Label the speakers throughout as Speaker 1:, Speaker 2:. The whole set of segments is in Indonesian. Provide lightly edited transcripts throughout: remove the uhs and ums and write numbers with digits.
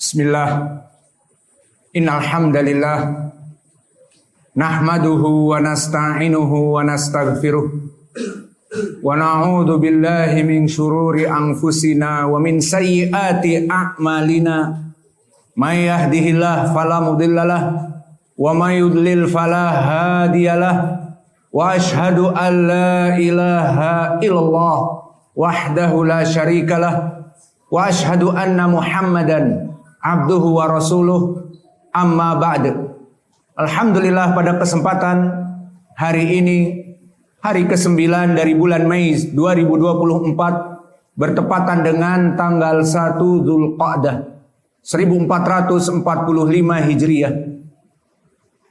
Speaker 1: Bismillah. Innal hamdalillah nahmaduhu wa nasta'inuhu wa nastaghfiruh wa na'udzu billahi min syururi anfusina wa min sayyiati a'malina. May yahdihillahu fala mudhillalah wa may yudlil fala hadiyalah. Wa asyhadu an la ilaha illallah wahdahu la syarikalah wa asyhadu anna Muhammadan abduhu wa rasuluh, amma ba'd. Alhamdulillah, pada kesempatan hari ini, hari ke-9 dari bulan Mei 2024, bertepatan dengan tanggal 1 Dzulqa'dah 1445 Hijriah.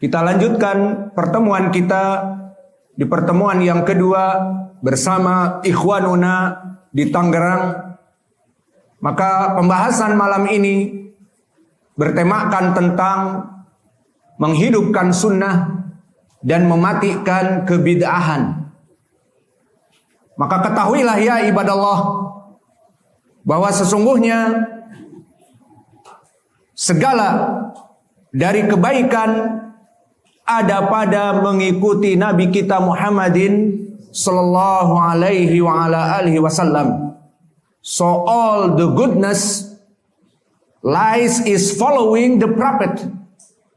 Speaker 1: Kita lanjutkan pertemuan kita di pertemuan yang kedua bersama ikhwanuna di Tangerang. Maka pembahasan malam ini bertemakan tentang menghidupkan sunnah dan mematikan kebid'ahan. Maka ketahuilah ya ibadallah, bahwa sesungguhnya segala dari kebaikan ada pada mengikuti Nabi kita Muhammadin sallallahu alaihi wa ala alihi wasallam. So all the goodness lies is following the prophet.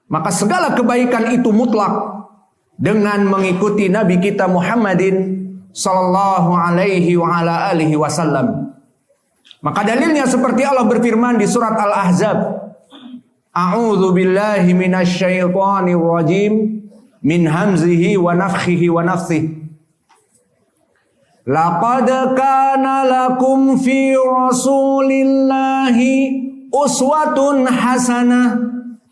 Speaker 1: Maka segala kebaikan itu mutlak dengan mengikuti Nabi kita Muhammadin sallallahu alaihi wa ala alihi wasallam. Maka dalilnya seperti Allah berfirman di surat Al-Ahzab, A'udzu billahi minasyaitonir rajim min hamzihi wa nafthihi wa nafthihi. Laqad kana lakum fi rasulillahi uswatun hasanah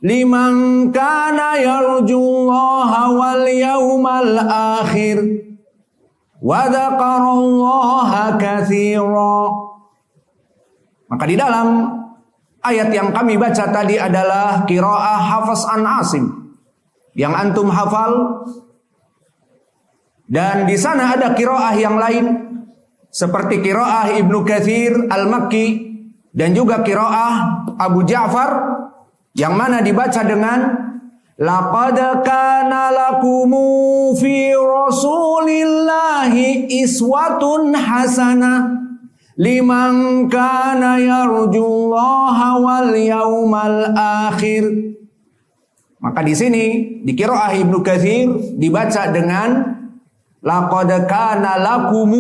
Speaker 1: liman kana yarjullaha wal yawmal akhir wa dzakarallaha katsira. Maka di dalam ayat yang kami baca tadi adalah qiraah Hafs an Asim yang antum hafal, dan di sana ada qiraah yang lain seperti qiraah Ibnu Katsir Al-Makki dan juga qiraah Abu Ja'far yang mana dibaca dengan laqad kana lakum fi rasulillahi iswatun hasanah liman kana yarjullaha wal yawmal akhir. Maka di sini di qiraah Ibnu Katsir dibaca dengan laqad kana lakum,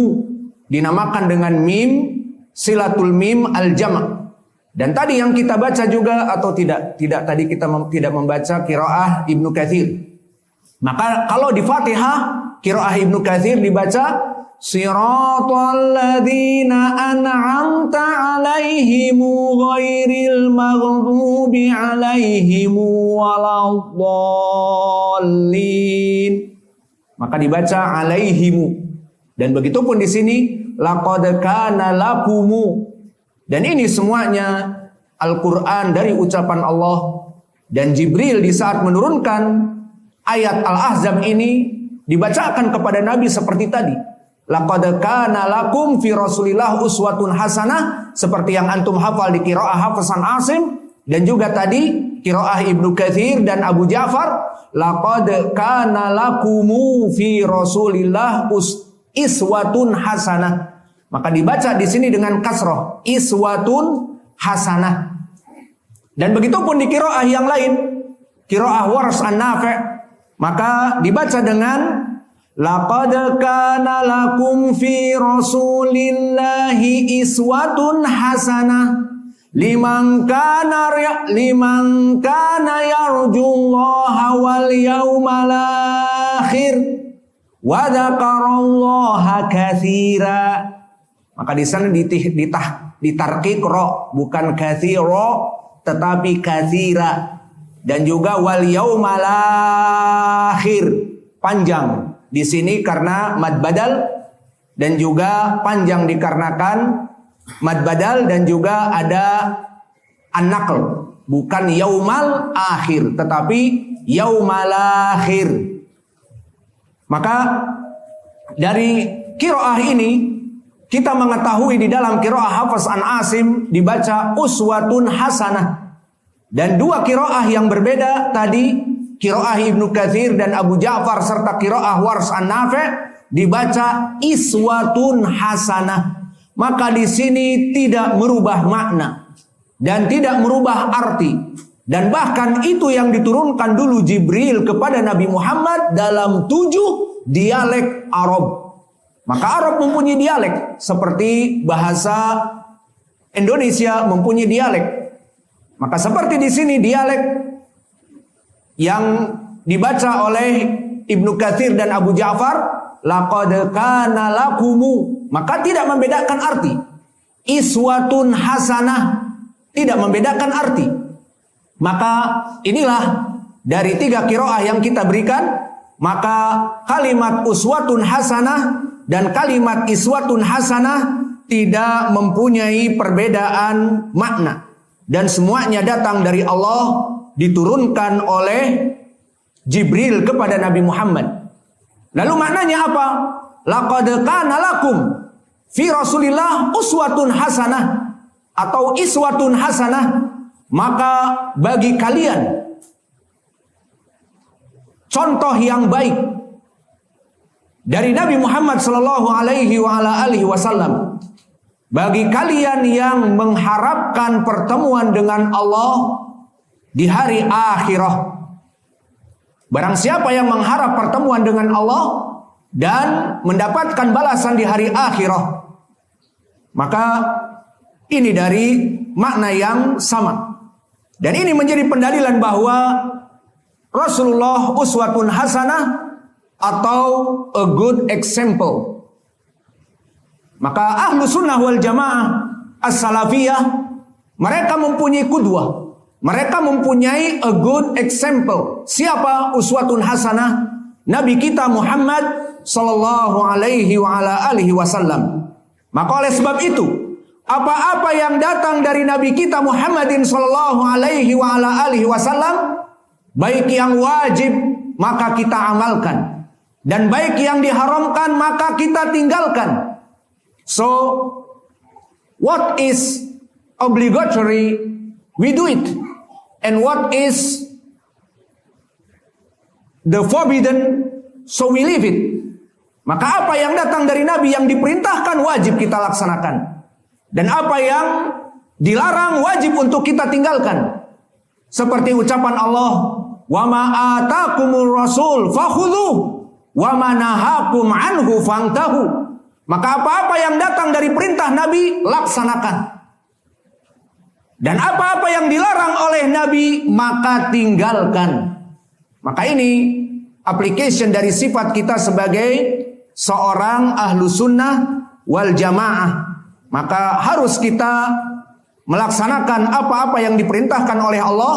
Speaker 1: dinamakan dengan mim silatul mim al-jama'. Dan tadi yang kita baca juga atau tidak tadi kita tidak membaca qiraah Ibnu Katsir. Maka kalau di Fatihah qiraah Ibnu Katsir dibaca siratal ladzina an'amta 'alaihim ghairil maghdubi 'alaihim waladdallin. Maka dibaca 'alaihim. Dan begitupun di sini laqad kana lakumu. Dan ini semuanya Al-Quran dari ucapan Allah. Dan Jibril di saat menurunkan ayat Al-Ahzab ini dibacakan kepada Nabi seperti tadi. Laqad kana lakum fi Rasulillah uswatun hasanah, seperti yang antum hafal di qiraah Hafs an Asim dan juga tadi qiraah Ibnu Katsir dan Abu Ja'far. Laqad kana lakumu fi Rasulillah iswatun hasanah. Maka dibaca di sini dengan kasroh, iswatun hasanah. Dan begitupun di qiraah yang lain, qiraah Warsh an-Nafi', maka dibaca dengan laqad kana lakum fi rasulillahi iswatun hasanah liman kana yarjullaha wal yawmal akhir wa dzakarallaha katsira. Maka di sana ditarqiq ra, bukan katsira tetapi katsira. Dan juga wal yaumal akhir, panjang di sini karena mad badal, dan juga panjang dikarenakan mad badal, dan juga ada an-naql, bukan yaumal akhir tetapi yaumal akhir. Maka dari qiraah ini kita mengetahui di dalam qiraah Hafs an Asim dibaca uswatun hasanah, Dan dua qiraah yang berbeda tadi, qiraah Ibnu Katsir dan Abu Ja'far serta qiraah Wars an-Nafi' dibaca iswatun hasanah. Maka di sini tidak merubah makna dan tidak merubah arti. Dan bahkan itu yang diturunkan dulu Jibril kepada Nabi Muhammad dalam 7 dialek Arab. Maka Arab mempunyai dialek seperti bahasa Indonesia mempunyai dialek. Maka seperti di sini dialek yang dibaca oleh Ibnu Katsir dan Abu Ja'far, laqad kana lakumu, maka tidak membedakan arti. Iswatun hasanah tidak membedakan arti. Maka inilah dari 3 qiraah yang kita berikan, maka kalimat uswatun hasanah dan kalimat iswatun hasanah tidak mempunyai perbedaan makna. Dan semuanya datang dari Allah, diturunkan oleh Jibril kepada Nabi Muhammad. Lalu maknanya apa? Laqad kana lakum fi Rasulillah uswatun hasanah atau iswatun hasanah. Maka bagi kalian contoh yang baik dari Nabi Muhammad sallallahu alaihi wasallam. Bagi kalian yang mengharapkan pertemuan dengan Allah di hari akhirah. Barang siapa yang mengharap pertemuan dengan Allah dan mendapatkan balasan di hari akhirah, maka ini dari makna yang sama. Dan ini menjadi pendalilan bahwa Rasulullah uswatun hasanah atau a good example. Maka ahlu sunnah wal jamaah as-salafiyah, mereka mempunyai qudwah. Mereka mempunyai a good example. Siapa uswatun hasanah? Nabi kita Muhammad sallallahu alaihi wasallam. Maka oleh sebab itu, apa-apa yang datang dari Nabi kita Muhammadin sallallahu alaihi wasallam, baik yang wajib maka kita amalkan, dan baik yang diharamkan maka kita tinggalkan. So, what is obligatory, we do it. And what is the forbidden, so we leave it. Maka apa yang datang dari Nabi yang diperintahkan wajib kita laksanakan. Dan apa yang dilarang wajib untuk kita tinggalkan. Seperti ucapan Allah, "Wa ma atakumur rasul fakhudhuh wa ma nahakum anhu fantahu." Maka apa-apa yang datang dari perintah Nabi laksanakan. Dan apa-apa yang dilarang oleh Nabi maka tinggalkan. Maka ini application dari sifat kita sebagai seorang ahlu sunnah wal jamaah. Maka harus kita melaksanakan apa-apa yang diperintahkan oleh Allah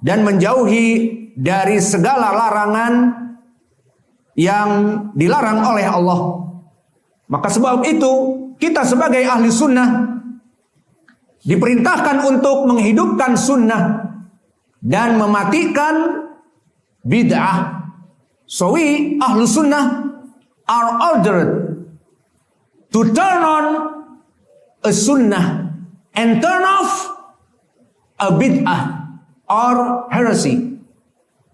Speaker 1: dan menjauhi dari segala larangan yang dilarang oleh Allah. Maka sebab itu kita sebagai ahli sunnah diperintahkan untuk menghidupkan sunnah dan mematikan bid'ah. So we ahlu sunnah are ordered to turn on a sunnah and turn off a bid'ah or heresy.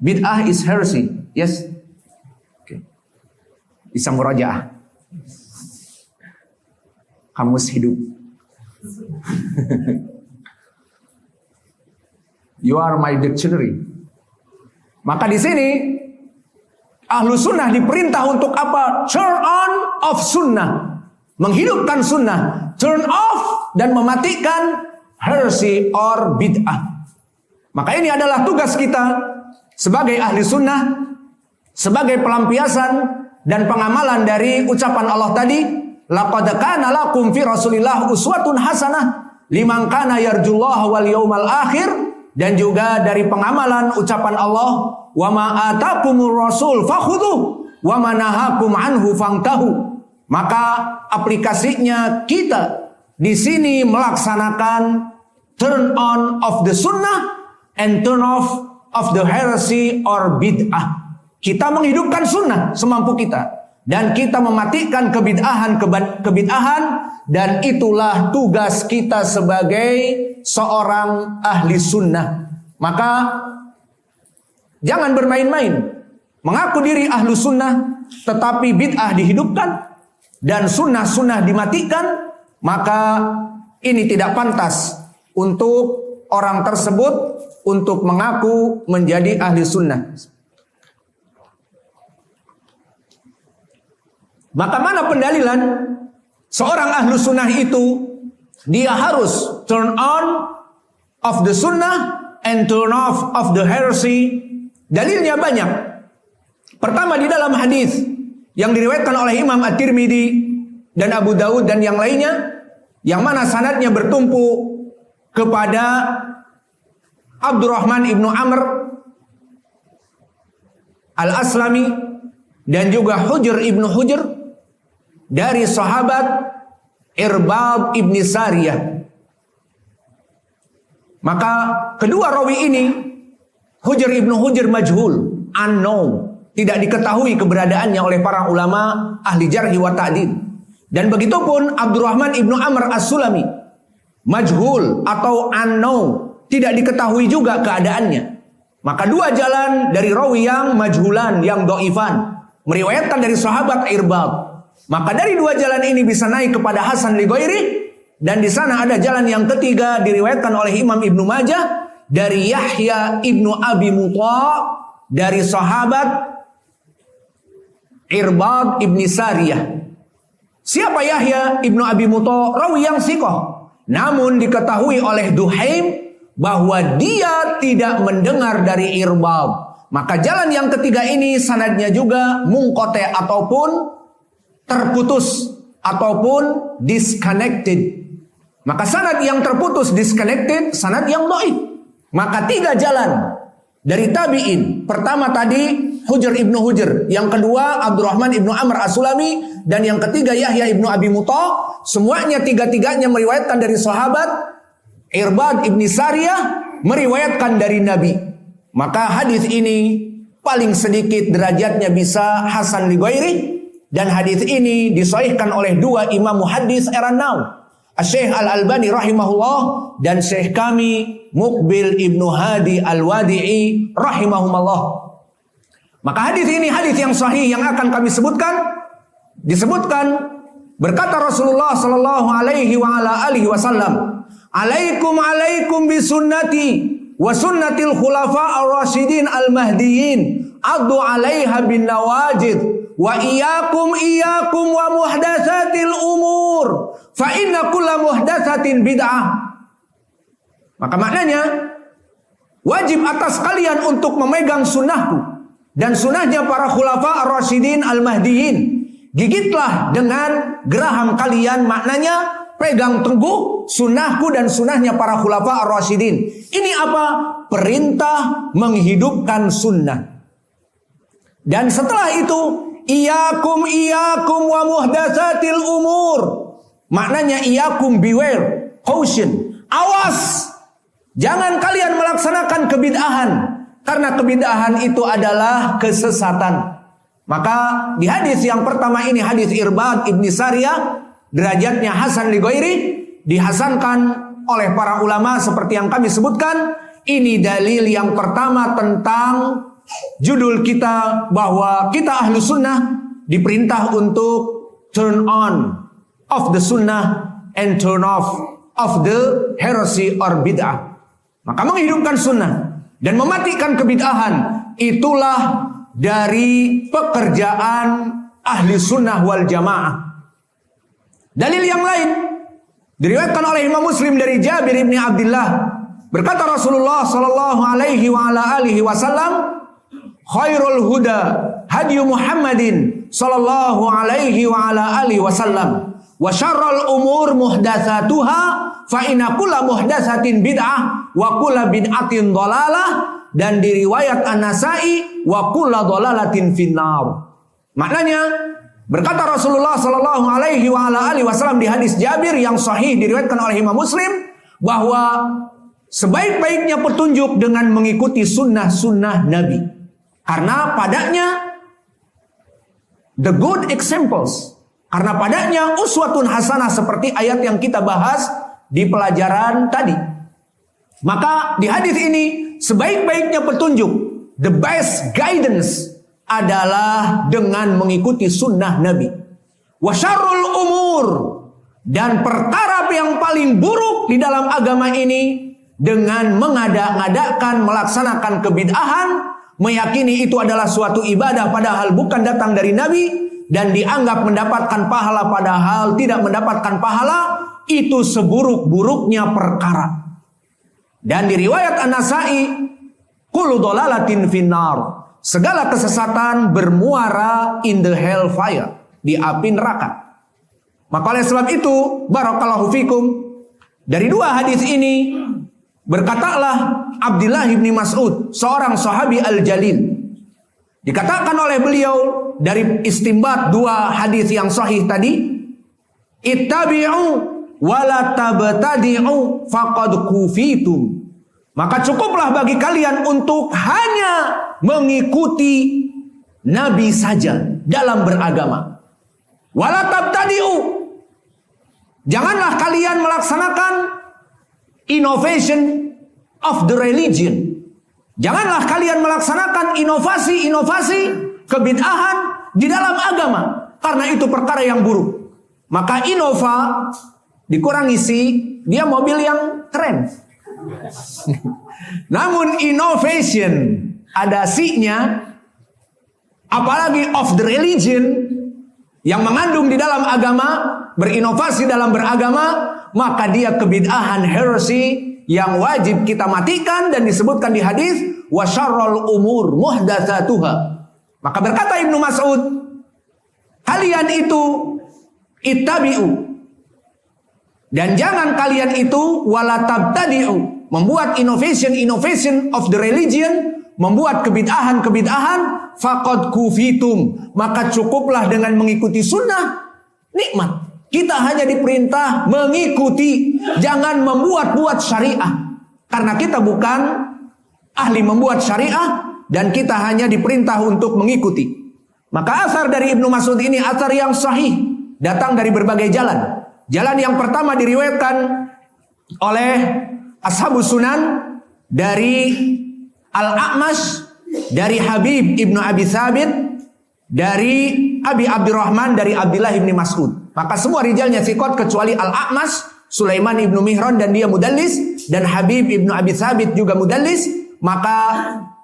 Speaker 1: Bid'ah is heresy. Yes. Okay. Bisa murajaah. Kamus hidup. You are my dictionary. Maka di sini ahlu sunnah diperintah untuk apa? Turn on of sunnah, menghidupkan sunnah, turn off dan mematikan heresy or bid'ah. Maka ini adalah tugas kita sebagai ahli sunnah, sebagai pelampiasan dan pengamalan dari ucapan Allah tadi, laqad kana lakum fi Rasulillah uswatun hasanah liman kana yarjullaha wal yaumal akhir, dan juga dari pengamalan ucapan Allah, wa ma atakumur rasul fakhudhuh wa ma nahakum anhu fantahu. Maka aplikasinya kita di sini melaksanakan turn on of the sunnah and turn off of the heresy or bid'ah. Kita menghidupkan sunnah semampu kita dan kita mematikan kebid'ahan, dan itulah tugas kita sebagai seorang ahli sunnah. Maka jangan bermain-main. Mengaku diri ahlu sunnah tetapi bid'ah dihidupkan dan sunnah-sunnah dimatikan, maka ini tidak pantas untuk orang tersebut untuk mengaku menjadi ahli sunnah. Maka mana pendalilan seorang ahlu sunnah itu dia harus turn on of the sunnah and turn off of the heresy? Dalilnya banyak. Pertama di dalam hadis yang diriwayatkan oleh Imam At-Tirmidzi dan Abu Daud dan yang lainnya, yang mana sanadnya bertumpu kepada Abdurrahman ibnu Amr Al-Aslami dan juga Hujr ibnu Hujr dari sahabat Irbad ibni Sariyah. Maka kedua rawi ini, Hujr ibnu Hujr majhul, unknown, tidak diketahui keberadaannya oleh para ulama ahli jarhi wa ta'dil. Dan begitu pun Abdurrahman ibnu Amr As-Sulami, majhul atau unknown, tidak diketahui juga keadaannya. Maka dua jalan dari rawi yang majhulan, yang dhaifan, meriwayatkan dari sahabat Irbad. Maka dari dua jalan ini bisa naik kepada Hasan li ghairi, dan di sana ada jalan yang ketiga diriwayatkan oleh Imam Ibnu Majah dari Yahya ibnu Abi Mutha dari sahabat Irbad ibni Sariyah. Siapa Yahya ibnu Abi Mutha? Rawi yang thiqah. Namun diketahui oleh Duhaim bahwa dia tidak mendengar dari Irbad. Maka jalan yang ketiga ini sanadnya juga munqati ataupun terputus ataupun disconnected. Maka sanad yang terputus, disconnected, sanad yang dhaif. Maka tiga jalan dari tabi'in. Pertama tadi Hujr ibnu Hujr, yang kedua Abdurrahman ibnu Amr As-Sulami, dan yang ketiga Yahya ibnu Abi Mutha. Semuanya tiga-tiganya meriwayatkan dari sahabat Irbad ibni Sariyah, meriwayatkan dari Nabi. Maka hadis ini paling sedikit derajatnya bisa Hasan li ghairi, dan hadis ini disahihkan oleh dua imam muhaddis era now, Syekh Al-Albani rahimahullah dan Syekh kami Muqbil ibnu Hadi Al-Wadi'i rahimahumallah. Maka hadis ini hadis yang sahih yang akan kami sebutkan. Disebutkan berkata Rasulullah sallallahu alaihi wa ala alihi wasallam, alaikum bi sunnati wa sunnatil khulafa ar-rasyidin al-mahdiyyin, addu 'alaiha bin nawajid, wa iyyakum wa muhdatsatil umur, fa inna kulla muhdatsatin bid'ah. Maka maknanya wajib atas kalian untuk memegang sunnahku dan sunnahnya para khulafa ar-rasyidin al-mahdiyyin. Gigitlah dengan geraham kalian, maknanya pegang teguh sunnahku dan sunnahnya para khulafa ar-rasyidin. Ini apa? Perintah menghidupkan sunnah. Dan setelah itu, iyakum wa muhdatsatil umur. Maknanya iyakum, beware, caution, awas. Jangan kalian melaksanakan kebid'ahan, karena kebid'ahan itu adalah kesesatan. Maka di hadis yang pertama ini, hadis Irbad ibni Sariyah, derajatnya Hasan li ghairi, dihasankan oleh para ulama seperti yang kami sebutkan. Ini dalil yang pertama tentang judul kita, bahwa kita ahlu sunnah diperintah untuk turn on of the sunnah and turn off of the heresy or bid'ah. Maka menghidupkan sunnah dan mematikan kebid'ahan, itulah dari pekerjaan ahli sunnah wal jamaah. Dalil yang lain diriwayatkan oleh Imam Muslim dari Jabir bin Abdullah, berkata Rasulullah sallallahu alaihi wa ala alihi wasallam, khairul huda hadi Muhammadin sallallahu alaihi wa ala alihi wasallam, wa syarrul umur muhdatsatuha, fa inna kulla muhdatsatin bid'ah wa kulla bid'atin dhalalah. Dan di riwayat An-Nasa'i, wa kulla dhalalatin finnar. Maknanya berkata Rasulullah sallallahu alaihi wa ala alihi wasallam di hadis Jabir yang sahih diriwayatkan oleh Imam Muslim, bahwa sebaik-baiknya petunjuk dengan mengikuti sunnah-sunnah Nabi, karena padanya the good examples, karena padanya uswatun hasanah, seperti ayat yang kita bahas di pelajaran tadi. Maka di hadis ini sebaik-baiknya petunjuk, the best guidance adalah dengan mengikuti sunnah Nabi. Wa syarrul umur, dan perkara yang paling buruk di dalam agama ini dengan mengada-ngadakan, melaksanakan kebid'ahan, meyakini itu adalah suatu ibadah padahal bukan datang dari Nabi, dan dianggap mendapatkan pahala padahal tidak mendapatkan pahala, itu seburuk-buruknya perkara. Dan di riwayat An-Nasa'i, kullu dhalalatin finnar, segala kesesatan bermuara in the hellfire, di api neraka. Maka oleh sebab itu, barakallahu fikum, dari dua hadis ini berkatalah Abdullah bin Mas'ud, seorang sahabi al-jalil. Dikatakan oleh beliau dari istimbat dua hadis yang sahih tadi, ittabi'u wala tabtadi'u faqad kufitum. Maka cukuplah bagi kalian untuk hanya mengikuti Nabi saja dalam beragama. Wala tabtadi'u, janganlah kalian melaksanakan innovation of the religion. Janganlah kalian melaksanakan inovasi-inovasi kebid'ahan di dalam agama, karena itu perkara yang buruk. Maka Innova dikurangi si, dia mobil yang keren. Namun innovation ada si-nya, apalagi of the religion yang mengandung di dalam agama, berinovasi dalam beragama, maka dia kebid'ahan, heresy yang wajib kita matikan, dan disebutkan di hadis wa syarrul umur muhdatsatuha. Maka berkata Ibnu Mas'ud, kalian itu ittabi'u, dan jangan kalian itu wala tabtadi'u, membuat innovation of the religion, membuat kebid'ahan, faqad kufitum, maka cukuplah dengan mengikuti sunnah, nikmat. Kita hanya diperintah mengikuti, jangan membuat-buat syariah, karena kita bukan ahli membuat syariah, dan kita hanya diperintah untuk mengikuti. Maka asar dari Ibnu Mas'ud ini asar yang sahih, datang dari berbagai jalan. Jalan yang pertama diriwayatkan oleh Ashabus Sunan dari Al-A'mash, dari Habib ibnu Abi Thabit, dari Abi Abdurrahman, dari Abdullah ibni Mas'ud. Maka semua rijalnya thiqat kecuali Al-A'mash, Sulaiman ibnu Mihran, dan dia mudallis, dan Habib ibnu Abi Thabit juga mudallis. Maka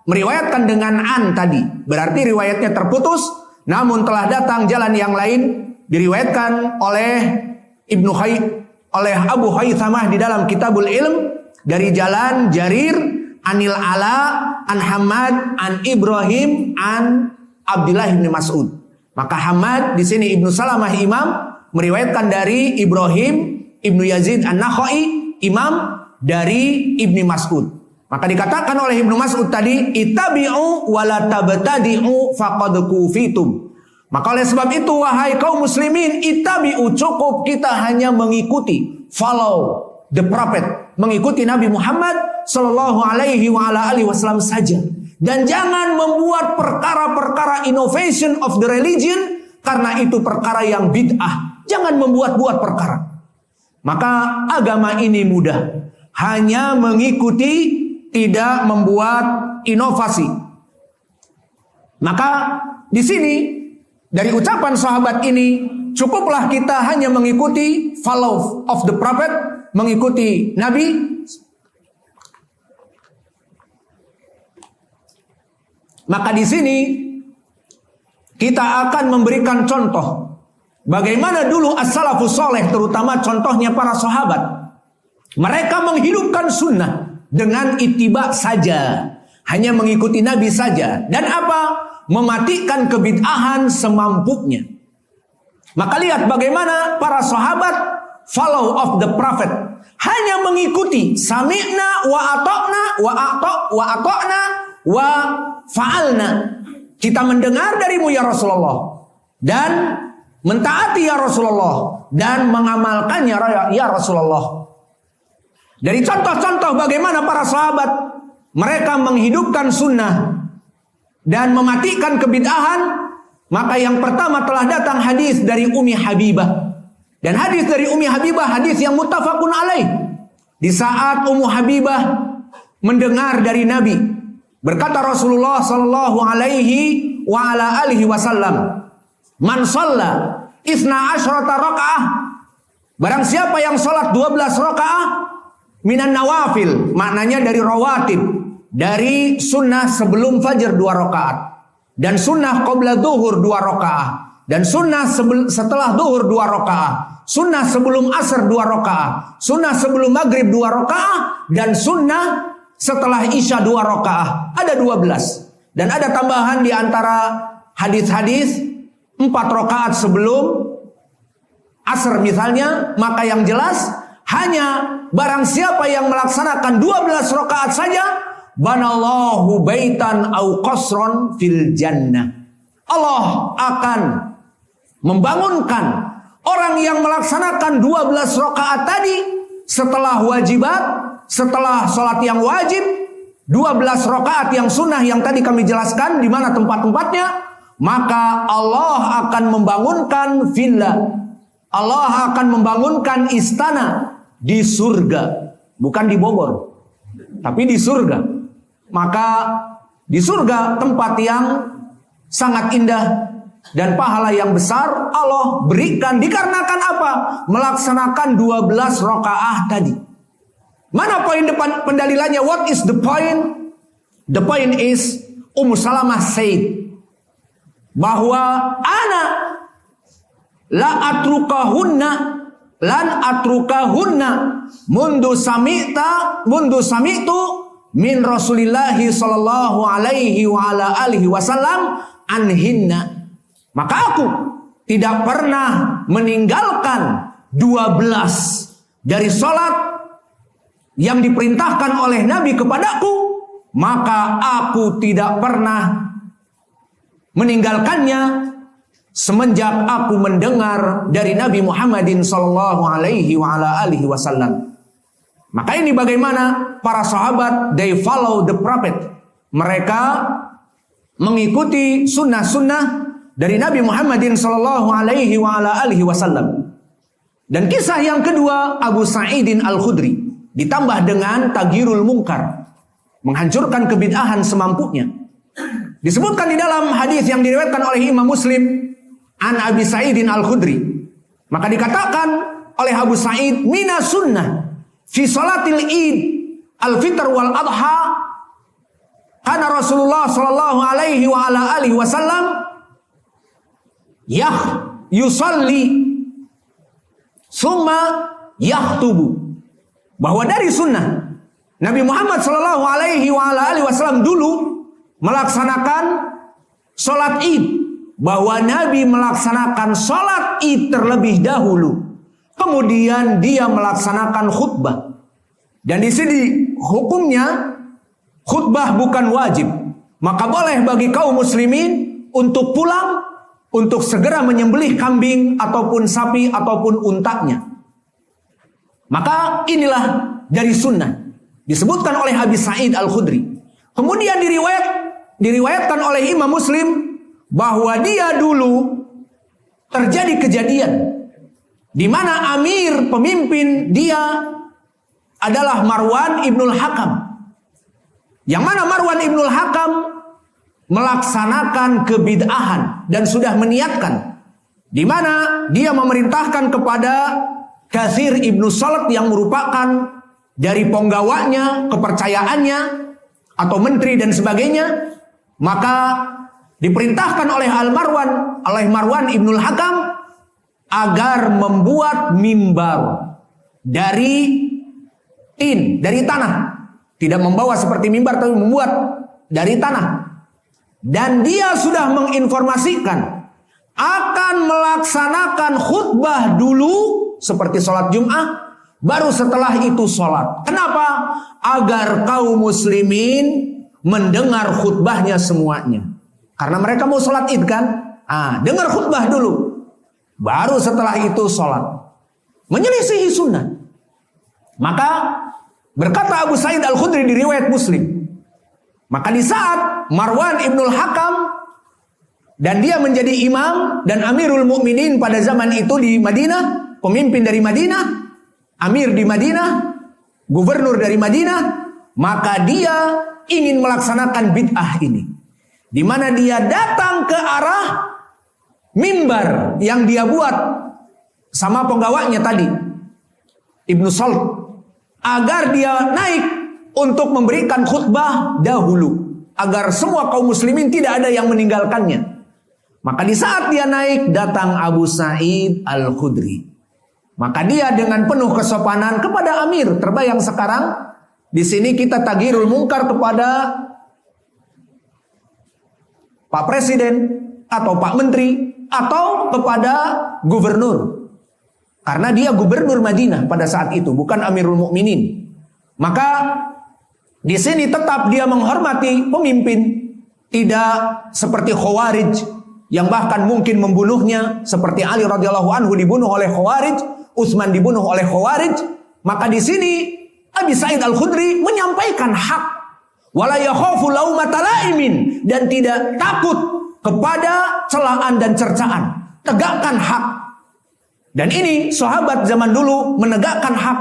Speaker 1: meriwayatkan dengan an tadi, berarti riwayatnya terputus. Namun telah datang jalan yang lain, diriwayatkan oleh oleh Abu Haythamah di dalam Kitabul Ilm, dari jalan Jarir anil Ala an Hamad an Ibrahim an Abdullah bin Mas'ud. Maka Hamad di sini Ibnu Salamah imam meriwayatkan dari Ibrahim Ibnu Yazid An-Nakhai imam dari Ibnu Mas'ud. Maka dikatakan oleh Ibnu Mas'ud tadi, ittabi'u wala tabtadi'u faqad kufitum. Maka oleh sebab itu wahai kaum muslimin, ittabi'u, cukup kita hanya mengikuti, follow the prophet, mengikuti Nabi Muhammad sallallahu alaihi wa ala alihi wasallam saja. Dan jangan membuat perkara-perkara innovation of the religion, karena itu perkara yang bid'ah. Jangan membuat-buat perkara. Maka agama ini mudah, hanya mengikuti, tidak membuat inovasi. Maka di sini dari ucapan sahabat ini, cukuplah kita hanya mengikuti, follow of the prophet, mengikuti Nabi. Maka di sini kita akan memberikan contoh bagaimana dulu as-salafus saleh, terutama contohnya para sahabat. Mereka menghidupkan sunnah dengan ittiba saja, hanya mengikuti Nabi saja, dan apa? Mematikan kebid'ahan semampunya. Maka lihat bagaimana para sahabat follow of the prophet, hanya mengikuti sami'na wa ata'na wa ata'na wa fa'alna. Kita mendengar darimu ya Rasulullah, dan mentaati ya Rasulullah, dan mengamalkannya ya Rasulullah. Dari contoh-contoh bagaimana para sahabat mereka menghidupkan sunnah dan mematikan kebid'ahan, maka yang pertama telah datang hadis dari Ummi Habibah. Dan hadis dari Ummi Habibah hadis yang muttafaqun alaih. Di saat Ummu Habibah mendengar dari Nabi. Berkata Rasulullah sallallahu alaihi wa ala alihi wasallam, "Man shalla 12 rakaah." Barang siapa yang salat 12 rakaah minan nawafil, maknanya dari rawatib, dari sunnah sebelum fajar 2 rakaat, dan sunnah qabla duhur 2 rakaah, dan sunnah setelah duhur 2 rakaah, sunnah sebelum asar 2 rakaah, sunnah sebelum maghrib 2 rakaah, dan sunnah setelah isya 2 rakaah. Ada 12. Dan ada tambahan di antara hadis-hadis 4 rakaat sebelum asar misalnya. Maka yang jelas hanya barang siapa yang melaksanakan 12 rakaat saja, banallahu baitan au qasron fil jannah. Allah akan membangunkan orang yang melaksanakan 12 rakaat tadi setelah wajibat, setelah sholat yang wajib, 12 rakaat yang sunnah yang tadi kami jelaskan di mana tempat-tempatnya, maka Allah akan membangunkan villa, Allah akan membangunkan istana di surga, bukan di Bogor, tapi di surga. Maka di surga tempat yang sangat indah dan pahala yang besar Allah berikan dikarenakan apa? Melaksanakan 12 rakaah tadi. Mana poin depan pendalilannya? What is the point? The point is Ummu Salamah said bahwa ana la atrukahunna lan atrukahunna mundu sami'tu min Rasulillahi sallallahu alaihi wa ala alihi wasallam anhinna. Maka aku tidak pernah meninggalkan 12 dari salat yang diperintahkan oleh Nabi kepadaku, maka aku tidak pernah meninggalkannya semenjak aku mendengar dari Nabi Muhammadin sallallahu alaihi wa ala alihi wasallam. Maka ini bagaimana para sahabat, they follow the prophet. Mereka mengikuti sunnah-sunnah dari Nabi Muhammadin sallallahu alaihi wa ala alihi wasallam. Dan kisah yang kedua, Abu Sa'idin Al-Khudri, ditambah dengan tagyirul munkar, menghancurkan kebid'ahan semampunya. Disebutkan di dalam hadis yang diriwayatkan oleh Imam Muslim an Abi Sa'idin Al-Khudri. Maka dikatakan oleh Abu Sa'id, mina sunnah fi salatil id al-fitr wal adha, kana Rasulullah sallallahu alaihi wa ala alihi wasallam yusalli summa yaktubu. Bahwa dari sunnah Nabi Muhammad sallallahu alaihi wa ala alihi wasallam dulu melaksanakan sholat id, bahwa Nabi melaksanakan sholat id terlebih dahulu, kemudian dia melaksanakan khutbah. Dan di sini hukumnya khutbah bukan wajib, maka boleh bagi kaum muslimin untuk pulang, untuk segera menyembelih kambing ataupun sapi ataupun untanya. Maka inilah dari sunnah, disebutkan oleh Abi Sa'id Al-Khudri. Kemudian diriwayatkan oleh Imam Muslim bahwa dia dulu terjadi kejadian di mana amir pemimpin dia adalah Marwan Ibnul Hakam. Yang mana Marwan Ibnul Hakam melaksanakan kebid'ahan dan sudah meniatkan, di mana dia memerintahkan kepada Katsir Ibnu Salat yang merupakan dari penggawanya, kepercayaannya, atau menteri dan sebagainya. Maka diperintahkan oleh Marwan Ibnul Hakam agar membuat mimbar dari tin, dari tanah. Tidak membawa seperti mimbar, tapi membuat dari tanah. Dan dia sudah menginformasikan akan melaksanakan khutbah dulu seperti sholat Jum'ah, baru setelah itu sholat. Kenapa? Agar kaum muslimin mendengar khutbahnya semuanya. Karena mereka mau sholat id kan? Dengar khutbah dulu, baru setelah itu sholat. Menyelisihi sunnah. Maka berkata Abu Sa'id Al-Khudri di riwayat Muslim, maka di saat Marwan Ibnul Hakam dan dia menjadi imam dan Amirul Mukminin pada zaman itu di Madinah, pemimpin dari Madinah, amir di Madinah, gubernur dari Madinah, maka dia ingin melaksanakan bid'ah ini, di mana dia datang ke arah mimbar yang dia buat sama penggawanya tadi, Ibnu Salt, agar dia naik untuk memberikan khutbah dahulu, agar semua kaum muslimin tidak ada yang meninggalkannya. Maka di saat dia naik, datang Abu Sa'id Al-Khudri. Maka dia dengan penuh kesopanan kepada Amir. Terbayang sekarang di sini kita tagirul mungkar kepada Pak Presiden atau Pak Menteri atau kepada gubernur. Karena dia gubernur Madinah pada saat itu, bukan Amirul Mukminin. Maka di sini tetap dia menghormati pemimpin, tidak seperti Khawarij yang bahkan mungkin membunuhnya, seperti Ali radhiyallahu anhu dibunuh oleh Khawarij, Utsman dibunuh oleh Khawarij. Maka di sini Abi Sa'id Al-Khudri menyampaikan hak, wala yakhafu laumata laimin, dan tidak takut kepada celaan dan cercaan, tegakkan hak. Dan ini sahabat zaman dulu menegakkan hak.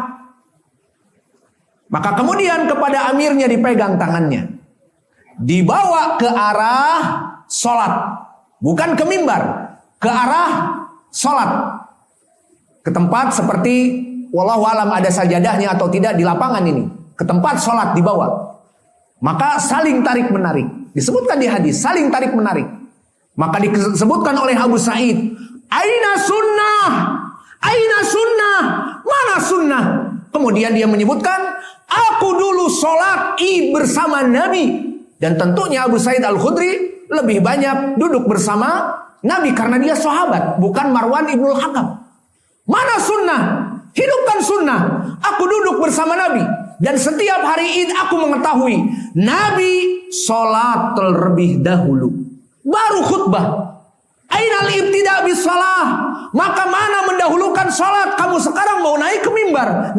Speaker 1: Maka kemudian kepada amirnya dipegang tangannya, dibawa ke arah sholat, bukan ke mimbar, ke arah sholat, ke tempat seperti wallahu alam ada sajadahnya atau tidak di lapangan ini, ke tempat sholat dibawa. Maka saling tarik menarik, disebutkan di hadis saling tarik menarik. Maka disebutkan oleh Abu Sa'id, aina sunnah, aina sunnah, mana sunnah. Kemudian dia menyebutkan, aku dulu sholat id bersama Nabi. Dan tentunya Abu Sa'id Al-Khudri lebih banyak duduk bersama Nabi karena dia sahabat, bukan Marwan Ibnul Hakam. Mana sunnah? Hidupkan sunnah. Aku duduk bersama Nabi, dan setiap hari Id aku mengetahui Nabi sholat terlebih dahulu, baru khutbah. Ainal ibtida bis shalah, maka mana mendahulukan sholat? Kamu sekarang mau naik ke mimbar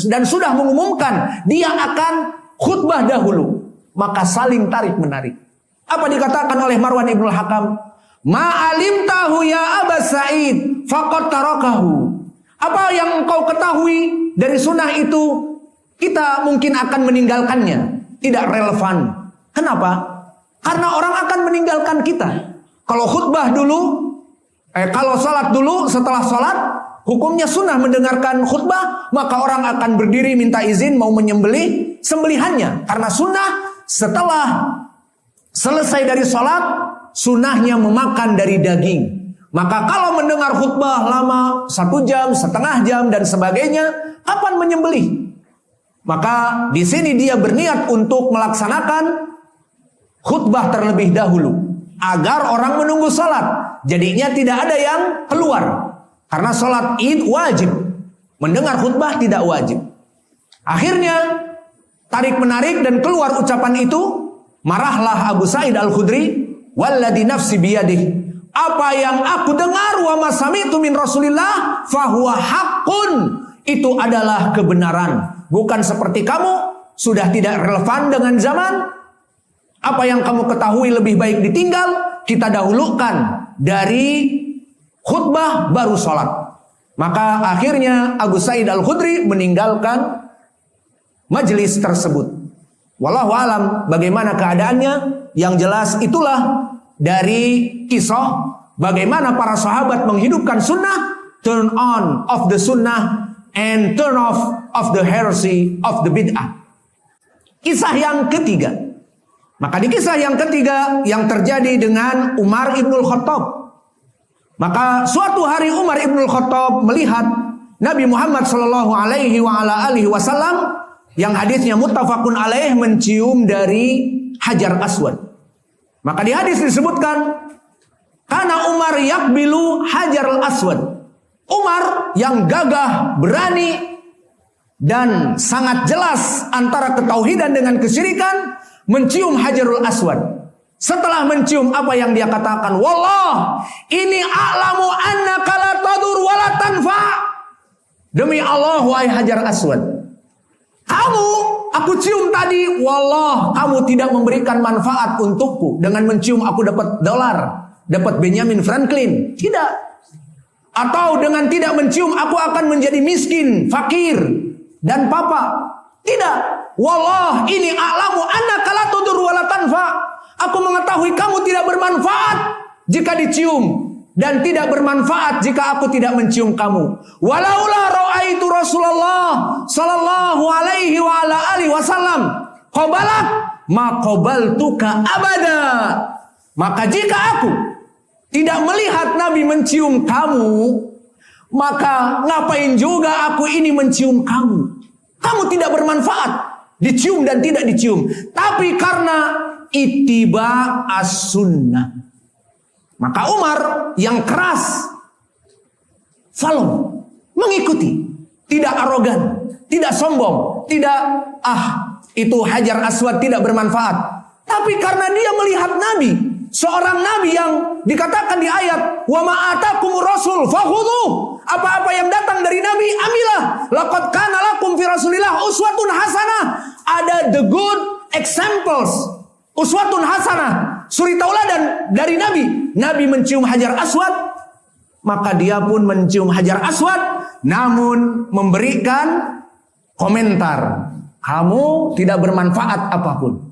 Speaker 1: dan sudah mengumumkan dia akan khutbah dahulu. Maka saling tarik menarik. Apa dikatakan oleh Marwan Ibnul Hakam? Ma'alim tahu ya Aba Sa'id faqad tarakahu. Apa yang engkau ketahui dari sunnah itu, kita mungkin akan meninggalkannya, tidak relevan. Kenapa? Karena orang akan meninggalkan kita. Kalau khutbah dulu, kalau salat dulu, setelah salat hukumnya sunnah mendengarkan khutbah, maka orang akan berdiri minta izin mau menyembelih sembelihannya. Karena sunnah setelah selesai dari salat, sunnahnya memakan dari daging. Maka kalau mendengar khutbah lama 1 jam, setengah jam dan sebagainya, kapan menyembelih? Maka di sini dia berniat untuk melaksanakan khutbah terlebih dahulu agar orang menunggu salat. Jadinya tidak ada yang keluar. Karena salat Id wajib. Mendengar khutbah tidak wajib. Akhirnya tarik menarik dan keluar ucapan itu, marahlah Abu Sa'id Al-Khudri, walladzi nafsi biyadihi, apa yang aku dengar wa masami'tu min Rasulillah fahuwa haqqun, itu adalah kebenaran. Bukan seperti kamu sudah tidak relevan dengan zaman. Apa yang kamu ketahui lebih baik ditinggal, kita dahulukan dari khutbah baru sholat. Maka akhirnya Abu Sa'id Al-Khudri meninggalkan majelis tersebut. Wallahu alam bagaimana keadaannya, yang jelas itulah dari kisah bagaimana para sahabat menghidupkan sunnah, turn on of the sunnah and turn off of the heresy of the bid'ah. Kisah yang ketiga. Maka di kisah yang ketiga yang terjadi dengan Umar Ibnul Khattab. Maka suatu hari Umar Ibnul Khattab melihat Nabi Muhammad sallallahu alaihi wa ala alihi wasallam yang hadisnya muttafaqun alaih mencium dari Hajar Aswad. Maka di hadis disebutkan karena Umar yakbilu Hajar Aswad. Umar yang gagah, berani dan sangat jelas antara ketauhidan dengan kesyirikan mencium Hajarul Aswad. Setelah mencium apa yang dia katakan, wallah ini a'lamu annaka la tadur wa la tanfa. Demi Allah wahai Hajar Aswad, kamu aku cium tadi, wallah kamu tidak memberikan manfaat untukku. Dengan mencium aku dapat dolar, dapat Benjamin Franklin, tidak. Atau dengan tidak mencium aku akan menjadi miskin, fakir dan papa, tidak. Wallah ini a'lamu annaka la tudur wa la tanfa. Aku mengetahui kamu tidak bermanfaat jika dicium dan tidak bermanfaat jika aku tidak mencium kamu. Walaula ra'aitu Rasulullah sallallahu alaihi wa ala alihi wasallam qabalak ma qabaltuka abada. Maka jika aku tidak melihat Nabi mencium kamu, maka ngapain juga aku ini mencium kamu? Kamu tidak bermanfaat, dicium dan tidak dicium. Tapi karena ittiba as-sunnah, maka Umar yang keras follow, mengikuti, tidak arogan, tidak sombong, tidak itu Hajar Aswad tidak bermanfaat. Tapi karena dia melihat Nabi, seorang Nabi yang dikatakan di ayat wa ma atakumur rasul fakhudhu, apa-apa yang datang dari Nabi ambillah. Laqad kana lakum fi Rasulillah uswatun hasanah. Ada the good examples, uswatun hasanah, suri tauladan dari Nabi. Nabi mencium Hajar Aswad, maka dia pun mencium Hajar Aswad, namun memberikan komentar, kamu tidak bermanfaat apapun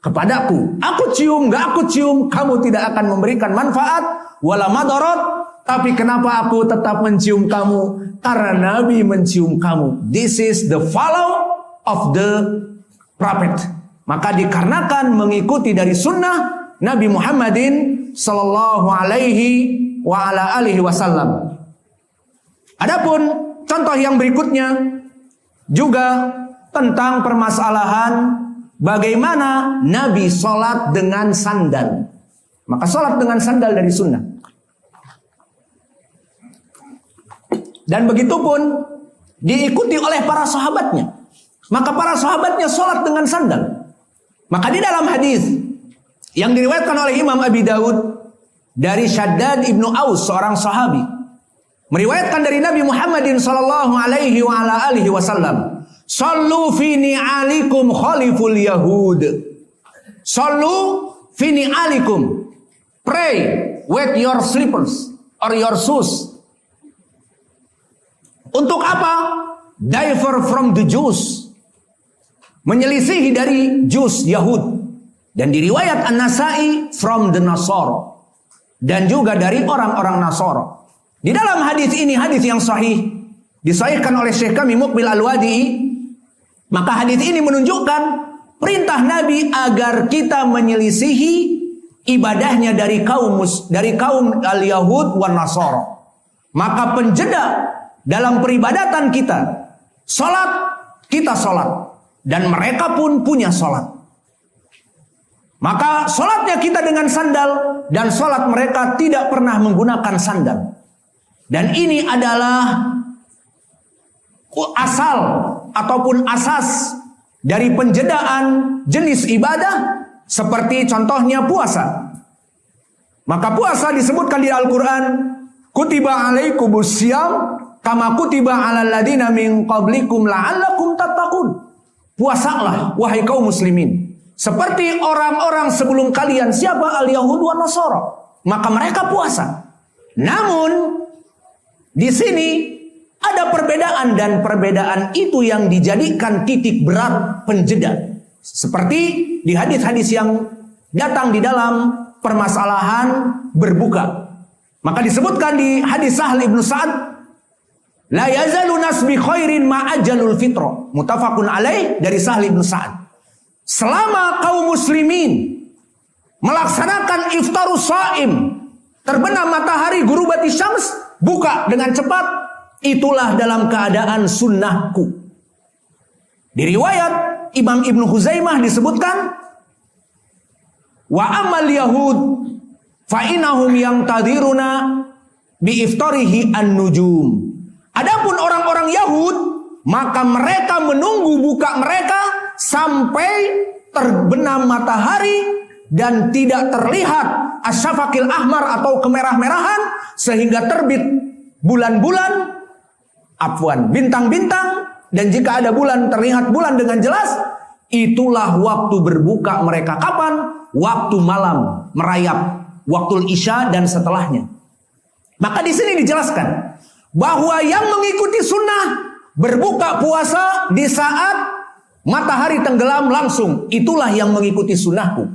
Speaker 1: kepadaku. Aku cium, gak aku cium, kamu tidak akan memberikan manfaat wala madarat. Tapi kenapa aku tetap mencium kamu? Karena Nabi mencium kamu. This is the follow of the prophet. Maka dikarenakan mengikuti dari sunnah Nabi Muhammadin sallallahu alaihi wa ala alihi wasallam. Adapun contoh yang berikutnya juga tentang permasalahan bagaimana Nabi sholat dengan sandal. Maka sholat dengan sandal dari sunnah. Dan begitu pun diikuti oleh para sahabatnya. Maka para sahabatnya sholat dengan sandal. Maka di dalam hadis yang diriwayatkan oleh Imam Abi Daud dari Shaddad ibnu Aus, seorang sahabi, meriwayatkan dari Nabi Muhammadin sallallahu alaihi wa ala alihi wasallam, "Shallu fi ni'alikum khaliful yahud." Shallu fi ni'alikum. Pray with your slippers or your shoes. Untuk apa? Differ from the Jews. Menyelisihi dari Jews, Yahud. Dan di riwayat An-Nasai from the Nasara. Dan juga dari orang-orang Nasara. Di dalam hadis ini, hadis yang sahih, disahihkan oleh Syekh kami Muqbil Al-Wadi'i. Maka hadis ini menunjukkan perintah Nabi agar kita menyelisihi ibadahnya dari kaum al-Yahud wan Nasara. Maka penjeda dalam peribadatan kita, salat, kita salat, dan mereka pun punya salat. Maka salatnya kita dengan sandal dan salat mereka tidak pernah menggunakan sandal. Dan ini adalah asal ataupun asas dari penjedaan jenis ibadah seperti contohnya puasa. Maka puasa disebutkan di Al-Quran, kutiba alaikumus syiyam kama kutiba alal ladina min qablikum la'allakum tattaqun. Puasalah wahai kaum muslimin seperti orang-orang sebelum kalian. Siapa? Al-Yahud wa Nasara. Maka mereka puasa. Namun di sini ada perbedaan, dan perbedaan itu yang dijadikan titik berat penjeda. Seperti di hadis-hadis yang datang di dalam permasalahan berbuka. Maka disebutkan di hadis Sahl ibnu Sa'ad, la yazalu nas bi khairin ma'ajalul fitra. Muttafaqun alaih dari Sahl ibnu Sa'ad. Selama kaum muslimin melaksanakan iftarus shaim, terbenam matahari gurubati syams, buka dengan cepat, itulah dalam keadaan sunnahku. Di riwayat Imam Ibnu Huzaimah disebutkan, wa amal yahud fa innahum yang tadiruna bi iftarihi an-nujum. Adapun orang-orang Yahud, maka mereka menunggu buka mereka sampai terbenam matahari dan tidak terlihat asyafaqil ahmar atau kemerah-merahan, sehingga terbit bulan-bulan, bintang-bintang, dan jika ada bulan terlihat bulan dengan jelas, itulah waktu berbuka mereka. Kapan? Waktu malam merayap, waktu Isya dan setelahnya. Maka di sini dijelaskan bahwa yang mengikuti sunnah berbuka puasa di saat matahari tenggelam langsung, itulah yang mengikuti sunnahku.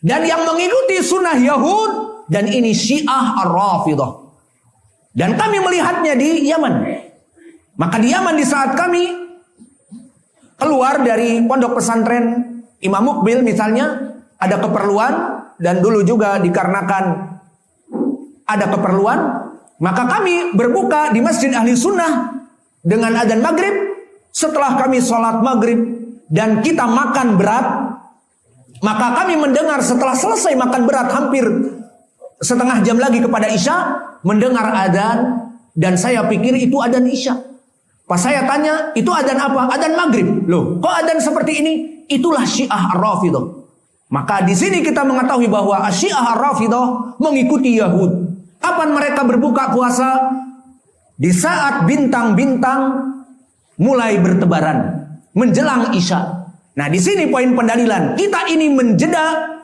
Speaker 1: Dan yang mengikuti sunnah Yahud, dan ini Syiah Ar-Rafidah. Dan kami melihatnya di Yaman. Maka di Yaman di saat kami keluar dari pondok pesantren Imam Mukbil misalnya, ada keperluan, dan dulu juga dikarenakan ada keperluan, maka kami berbuka di Masjid Ahli Sunnah dengan adzan maghrib. Setelah kami sholat maghrib dan kita makan berat, maka kami mendengar setelah selesai makan berat hampir setengah jam lagi kepada Isya, mendengar adzan, dan saya pikir itu adzan Isya. Pas saya tanya, itu adzan apa? Adzan maghrib. Loh, kok adzan seperti ini? Itulah Syiah Ar-Rafidah. Maka di sini kita mengetahui bahwa Syiah Ar-Rafidah mengikuti Yahud. Kapan mereka berbuka puasa? Di saat bintang-bintang mulai bertebaran menjelang Isya. Nah, di sini poin pendalilan. Kita ini menjeda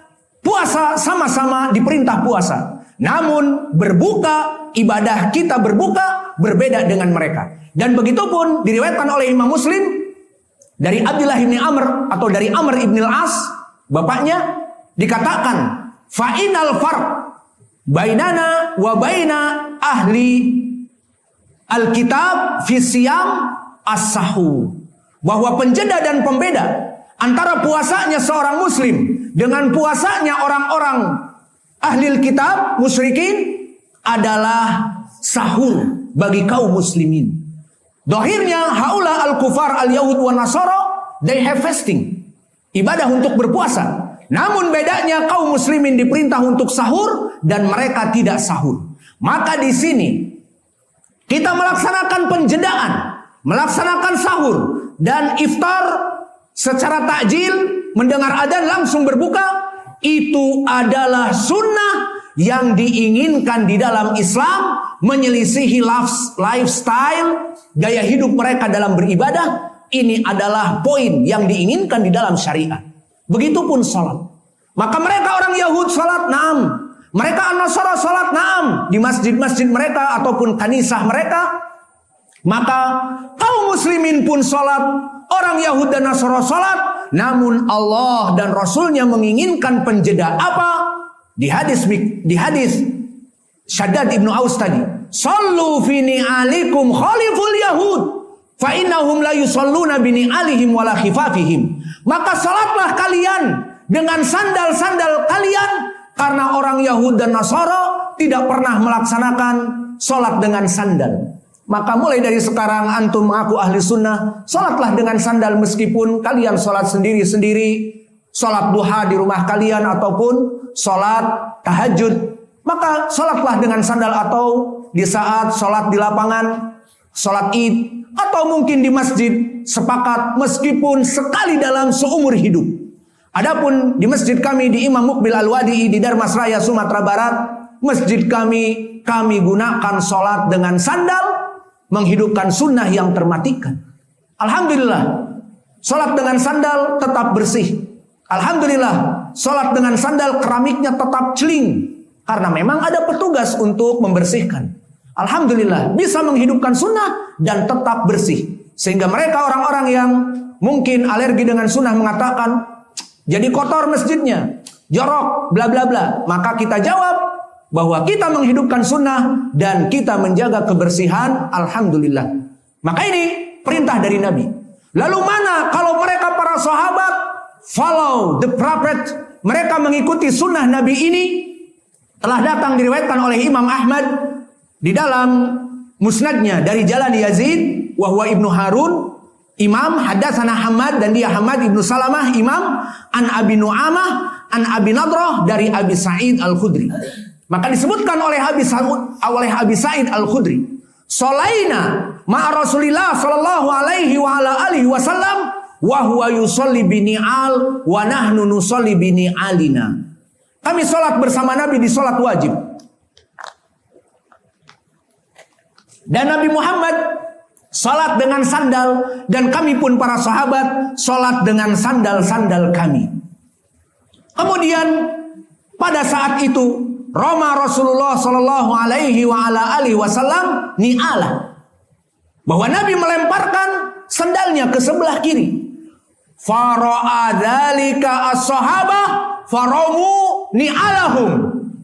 Speaker 1: puasa, sama-sama diperintah puasa. Namun berbuka, ibadah kita berbuka berbeda dengan mereka. Dan begitu pun diriwayatkan oleh Imam Muslim dari Abdullah bin Amr atau dari Amr ibn al-As, bapaknya, dikatakan fa'inal farq bainana wa baina ahli alkitab fi siyam as-sahur, bahwa penjeda dan pembeda antara puasanya seorang muslim dengan puasanya orang-orang ahli kitab musyrikin adalah sahur bagi kaum muslimin. Dohirnya haula al-kufar al-yahud wa nasara, they have fasting, ibadah untuk berpuasa. Namun bedanya kaum muslimin diperintah untuk sahur dan mereka tidak sahur. Maka di sini kita melaksanakan penjedaan, melaksanakan sahur dan iftar secara takjil, mendengar adzan langsung berbuka, itu adalah sunnah yang diinginkan di dalam Islam, menyelisihi lifestyle, gaya hidup mereka dalam beribadah. Ini adalah poin yang diinginkan di dalam syariat. Begitupun sholat. Maka mereka orang Yahud sholat, naam. Mereka An-Nasara sholat, naam. Di masjid-masjid mereka ataupun kanisah mereka. Maka kaum muslimin pun sholat. Orang Yahud dan Nasara sholat. Namun Allah dan Rasulnya menginginkan penjeda. Apa? Di hadis Shaddad ibnu Aus tadi, sallu fi ni'alikum khaliful yahud fa innahum la yusalluna bi ni'alihim wala khifafihim. Maka salatlah kalian dengan sandal-sandal kalian, karena orang Yahud dan Nasara tidak pernah melaksanakan salat dengan sandal. Maka mulai dari sekarang antum mengaku ahli sunnah, salatlah dengan sandal meskipun kalian salat sendiri-sendiri, salat duha di rumah kalian ataupun salat tahajud. Maka salatlah dengan sandal, atau di saat salat di lapangan, salat id, atau mungkin di masjid, sepakat meskipun sekali dalam seumur hidup. Adapun di masjid kami di Imam Mukbil Al-Wadi'i di Darmasraya Sumatera Barat, masjid kami gunakan salat dengan sandal, menghidupkan sunnah yang termatikan. Alhamdulillah, salat dengan sandal tetap bersih. Alhamdulillah, salat dengan sandal keramiknya tetap celing, karena memang ada petugas untuk membersihkan. Alhamdulillah, bisa menghidupkan sunnah dan tetap bersih. Sehingga mereka orang-orang yang mungkin alergi dengan sunnah mengatakan, jadi kotor masjidnya, jorok, bla bla bla. Maka kita jawab bahwa kita menghidupkan sunnah dan kita menjaga kebersihan. Alhamdulillah. Maka ini perintah dari Nabi. Lalu mana kalau mereka para sahabat follow the prophet, mereka mengikuti sunnah Nabi ini? Telah datang diriwayatkan oleh Imam Ahmad di dalam musnadnya dari jalan Yazid wahwa ibnu Harun, Imam hadatsana Hamad, dan dia Hamad ibnu Salamah, Imam an Abi Nu'amah an Abi Nadrah dari Abi Sa'id Al-Khudri. Maka disebutkan oleh Abi Sa'id Al-Khudri, "Sholaina ma'a Rasulillah sallallahu alaihi wa ala alihi wasallam wa huwa yusolli bini'al wa nahnu nusolli bini'alina." Kami sholat bersama Nabi di sholat wajib. Dan Nabi Muhammad sholat dengan sandal, dan kami pun para sahabat sholat dengan sandal-sandal kami. Kemudian pada saat itu Roma Rasulullah sallallahu alaihi wa ala alihi wasallam ni'ala, bahwa Nabi melemparkan sandalnya ke sebelah kiri. Fara'a dzalika as-sahabah faramu ni'alahum.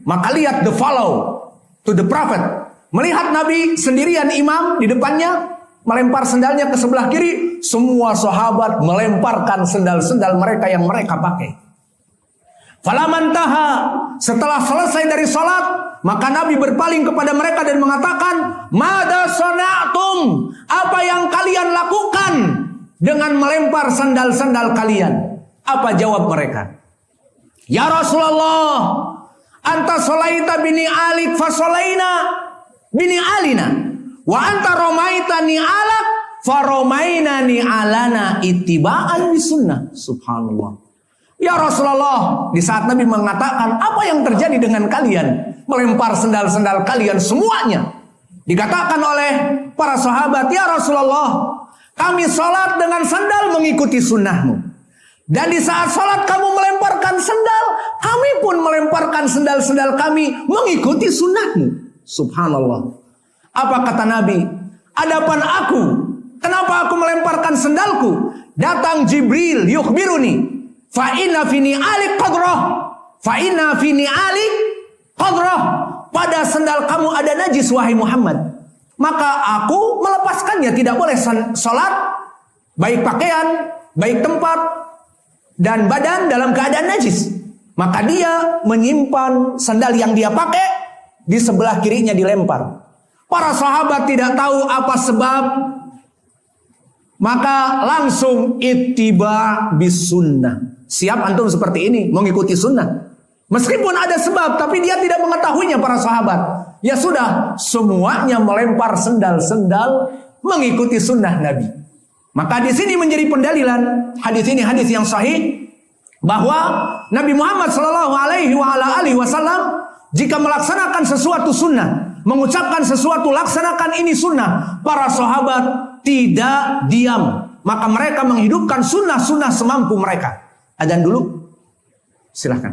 Speaker 1: Maka lihat the follow to the prophet. Melihat Nabi sendirian imam di depannya, melempar sendalnya ke sebelah kiri. Semua sahabat melemparkan sendal-sendal mereka yang mereka pakai. Falamantaha, setelah selesai dari salat, maka Nabi berpaling kepada mereka dan mengatakan, "Mada sana'tum?" Apa yang kalian lakukan dengan melempar sandal-sandal kalian? Apa jawab mereka? "Ya Rasulullah, anta sholaita bini alik fa sholaina bini alina, wa anta romaita ni alak fa romaina ni alana ittiba'an bi sunnah." Subhanallah. Ya Rasulullah, di saat Nabi mengatakan, apa yang terjadi dengan kalian? Melempar sendal-sendal kalian semuanya. Dikatakan oleh para sahabat, "Ya Rasulullah, kami sholat dengan sandal mengikuti sunnahmu. Dan di saat sholat kamu melemparkan sendal, kami pun melemparkan sendal-sendal kami mengikuti sunnahmu." Subhanallah. Apa kata Nabi? "Adapun aku, kenapa aku melemparkan sendalku? Datang Jibril yukhbiruni. Fa inna fini alik qadrah. Fa inna fini alik qadrah. Pada sandal kamu ada najis wahai Muhammad. Maka aku melepaskannya, tidak boleh salat baik pakaian, baik tempat dan badan dalam keadaan najis." Maka dia menyimpan sandal yang dia pakai di sebelah kirinya dilempar. Para sahabat tidak tahu apa sebab, maka langsung ittiba bis sunnah. Siap antum seperti ini mengikuti sunnah. Meskipun ada sebab, tapi dia tidak mengetahuinya para sahabat. Ya sudah, semuanya melempar sendal-sendal mengikuti sunnah Nabi. Maka di sini menjadi pendalilan, hadis ini hadis yang sahih, bahwa Nabi Muhammad Shallallahu Alaihi Wasallam jika melaksanakan sesuatu sunnah, mengucapkan sesuatu laksanakan ini sunnah, para sahabat tidak diam. Maka mereka menghidupkan sunnah-sunnah semampu mereka. Adzan dulu, silahkan.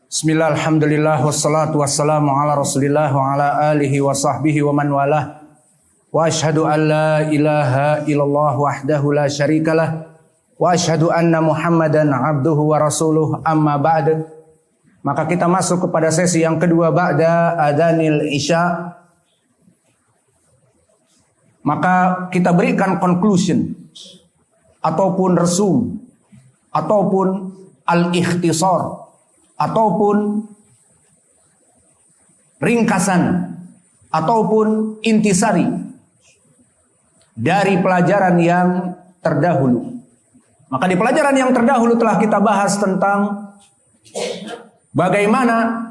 Speaker 1: Bismillah, alhamdulillah, wassalatu wassalamu ala rasulillah wa ala alihi wa sahbihi wa man walah. Wa ashhadu an la ilaha illallah wahdahu la syarikalah. Wa ashhadu anna Muhammadan abduhu wa rasuluh, amma ba'd. Maka kita masuk kepada sesi yang kedua ba'da adzanil isya. Maka kita berikan conclusion ataupun resum ataupun al-ikhtisar ataupun ringkasan ataupun intisari dari pelajaran yang terdahulu. Maka di pelajaran yang terdahulu telah kita bahas tentang bagaimana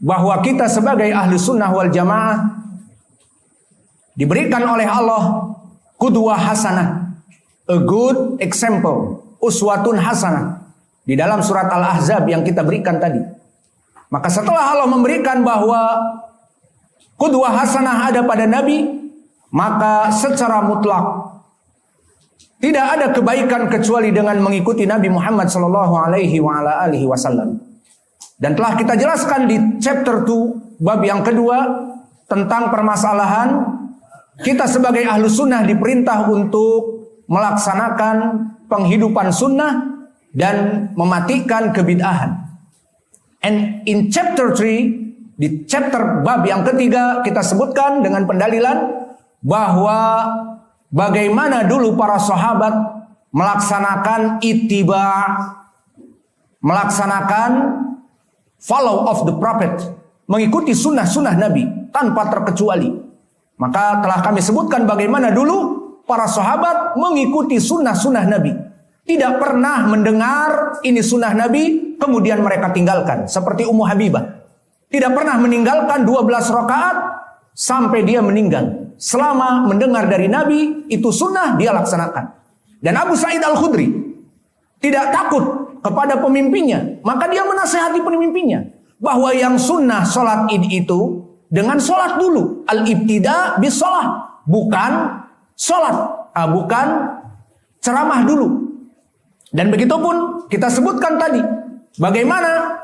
Speaker 1: bahwa kita sebagai ahli sunnah wal jamaah diberikan oleh Allah qudwah hasanah, a good example, uswatun hasanah, di dalam surat Al-Ahzab yang kita berikan tadi. Maka setelah Allah memberikan bahwa qudwah hasanah ada pada Nabi, maka secara mutlak tidak ada kebaikan kecuali dengan mengikuti Nabi Muhammad sallallahu alaihi wasallam. Dan telah kita jelaskan di chapter 2 bab yang kedua tentang permasalahan kita sebagai ahlu sunnah diperintah untuk melaksanakan penghidupan sunnah dan mematikan kebid'ahan. And in chapter 3, di chapter bab yang ketiga, kita sebutkan dengan pendalilan bahwa bagaimana dulu para sahabat melaksanakan ittiba, melaksanakan follow of the prophet, mengikuti sunnah-sunnah Nabi tanpa terkecuali. Maka telah kami sebutkan bagaimana dulu para sahabat mengikuti sunnah-sunnah Nabi. Tidak pernah mendengar ini sunnah Nabi kemudian mereka tinggalkan. Seperti Ummu Habibah. Tidak pernah meninggalkan 12 rakaat sampai dia meninggal. Selama mendengar dari Nabi itu sunnah dia laksanakan. Dan Abu Sa'id Al-Khudri tidak takut kepada pemimpinnya. Maka dia menasihati pemimpinnya bahwa yang sunnah sholat id itu dengan sholat dulu. Al-ibtida bis sholat. Bukan sholat. Bukan ceramah dulu. Dan begitu pun kita sebutkan tadi. Bagaimana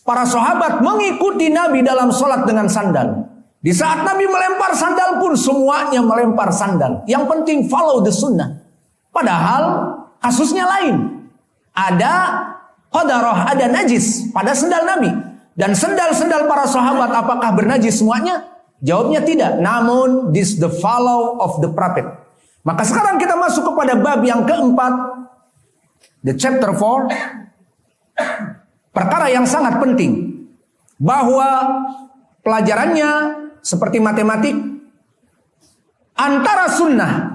Speaker 1: para sahabat mengikuti Nabi dalam sholat dengan sandal. Di saat Nabi melempar sandal pun semuanya melempar sandal. Yang penting follow the sunnah. Padahal kasusnya lain. Ada qadarah, ada najis pada sendal Nabi. Dan sendal-sendal para sahabat apakah bernajis semuanya? Jawabnya tidak. Namun this the follow of the prophet. Maka sekarang kita masuk kepada bab yang keempat. The chapter 4. Perkara yang sangat penting. Bahwa pelajarannya seperti matematik, antara sunnah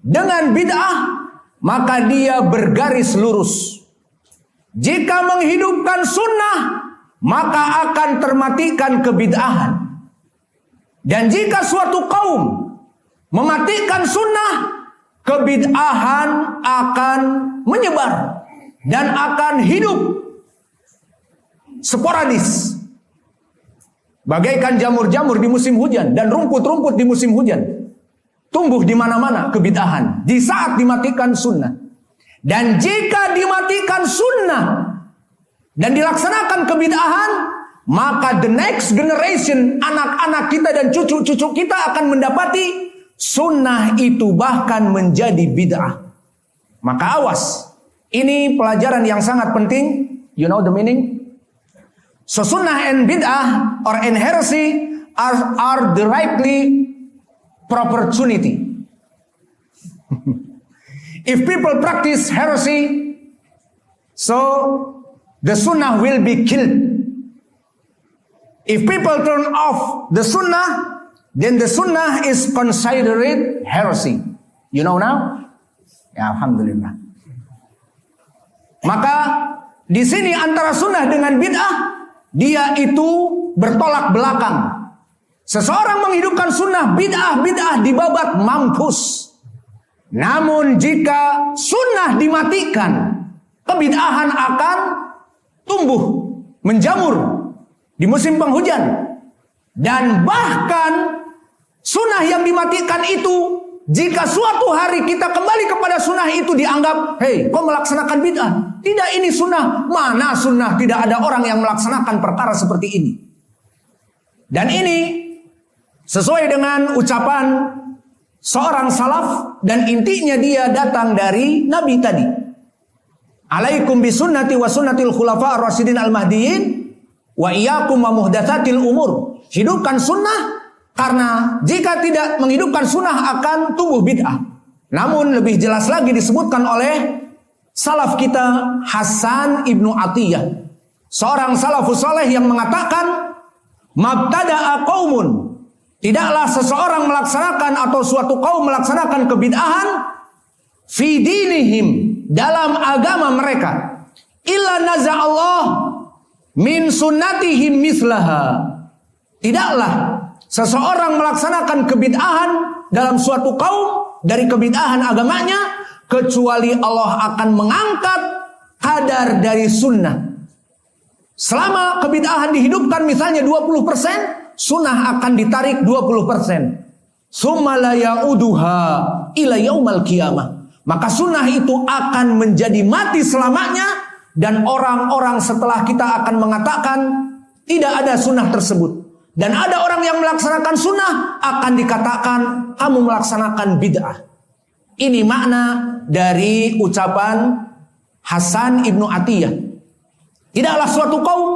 Speaker 1: dengan bid'ah, maka dia bergaris lurus. Jika menghidupkan sunnah, maka akan termatikan kebid'ahan. Dan jika suatu kaum mematikan sunnah, kebid'ahan akan menyebar dan akan hidup sporadis. Bagaikan jamur-jamur di musim hujan dan rumput-rumput di musim hujan. Tumbuh di mana-mana kebid'ahan di saat dimatikan sunnah. Dan jika dimatikan sunnah dan dilaksanakan kebid'ahan, maka the next generation, anak-anak kita dan cucu-cucu kita akan mendapati sunnah itu bahkan menjadi bid'ah. Maka awas. Ini pelajaran yang sangat penting. You know the meaning? So sunnah and bid'ah or and heresy are directly opportunity. If people practice heresy, so the sunnah will be killed. If people turn off the sunnah, then the sunnah is considered heresy. You know now? Ya, alhamdulillah. Maka di sini antara sunnah dengan bid'ah, dia itu bertolak belakang. Seseorang menghidupkan sunnah, bid'ah dibabat, mampus. Namun jika sunnah dimatikan, kebid'ahan akan tumbuh, menjamur di musim penghujan. Dan bahkan sunnah yang dimatikan itu, jika suatu hari kita kembali kepada sunnah itu dianggap, hei, kau melaksanakan bid'ah. Tidak, ini sunnah. Mana sunnah? Tidak ada orang yang melaksanakan perkara seperti ini. Dan ini sesuai dengan ucapan seorang salaf, dan intinya dia datang dari Nabi tadi. Alaikum bisunnati wa sunnatil khulafa ar-rasyidin al-mahdiyyin wa iyyakum wa muhdatsatil umur. Hidupkan sunnah, karena jika tidak menghidupkan sunnah akan tumbuh bid'ah. Namun lebih jelas lagi disebutkan oleh salaf kita Hasan ibnu Atiyah, seorang salafus saleh yang mengatakan, mabtada'a qaumun, tidaklah seseorang melaksanakan atau suatu kaum melaksanakan kebid'ahan fi dinihim, dalam agama mereka, illa naza'allah min sunnatihim mislaha. Tidaklah seseorang melaksanakan kebid'ahan dalam suatu kaum dari kebid'ahan agamanya, kecuali Allah akan mengangkat kadar dari sunnah. Selama kebid'ahan dihidupkan misalnya 20%, sunnah akan ditarik 20%. Summa la ya'uduha ila yaumal qiyamah. Maka sunnah itu akan menjadi mati selamanya, dan orang-orang setelah kita akan mengatakan tidak ada sunnah tersebut. Dan ada orang yang melaksanakan sunnah akan dikatakan kamu melaksanakan bid'ah. Ini makna dari ucapan Hasan ibnu Atiyah. Tidaklah suatu kaum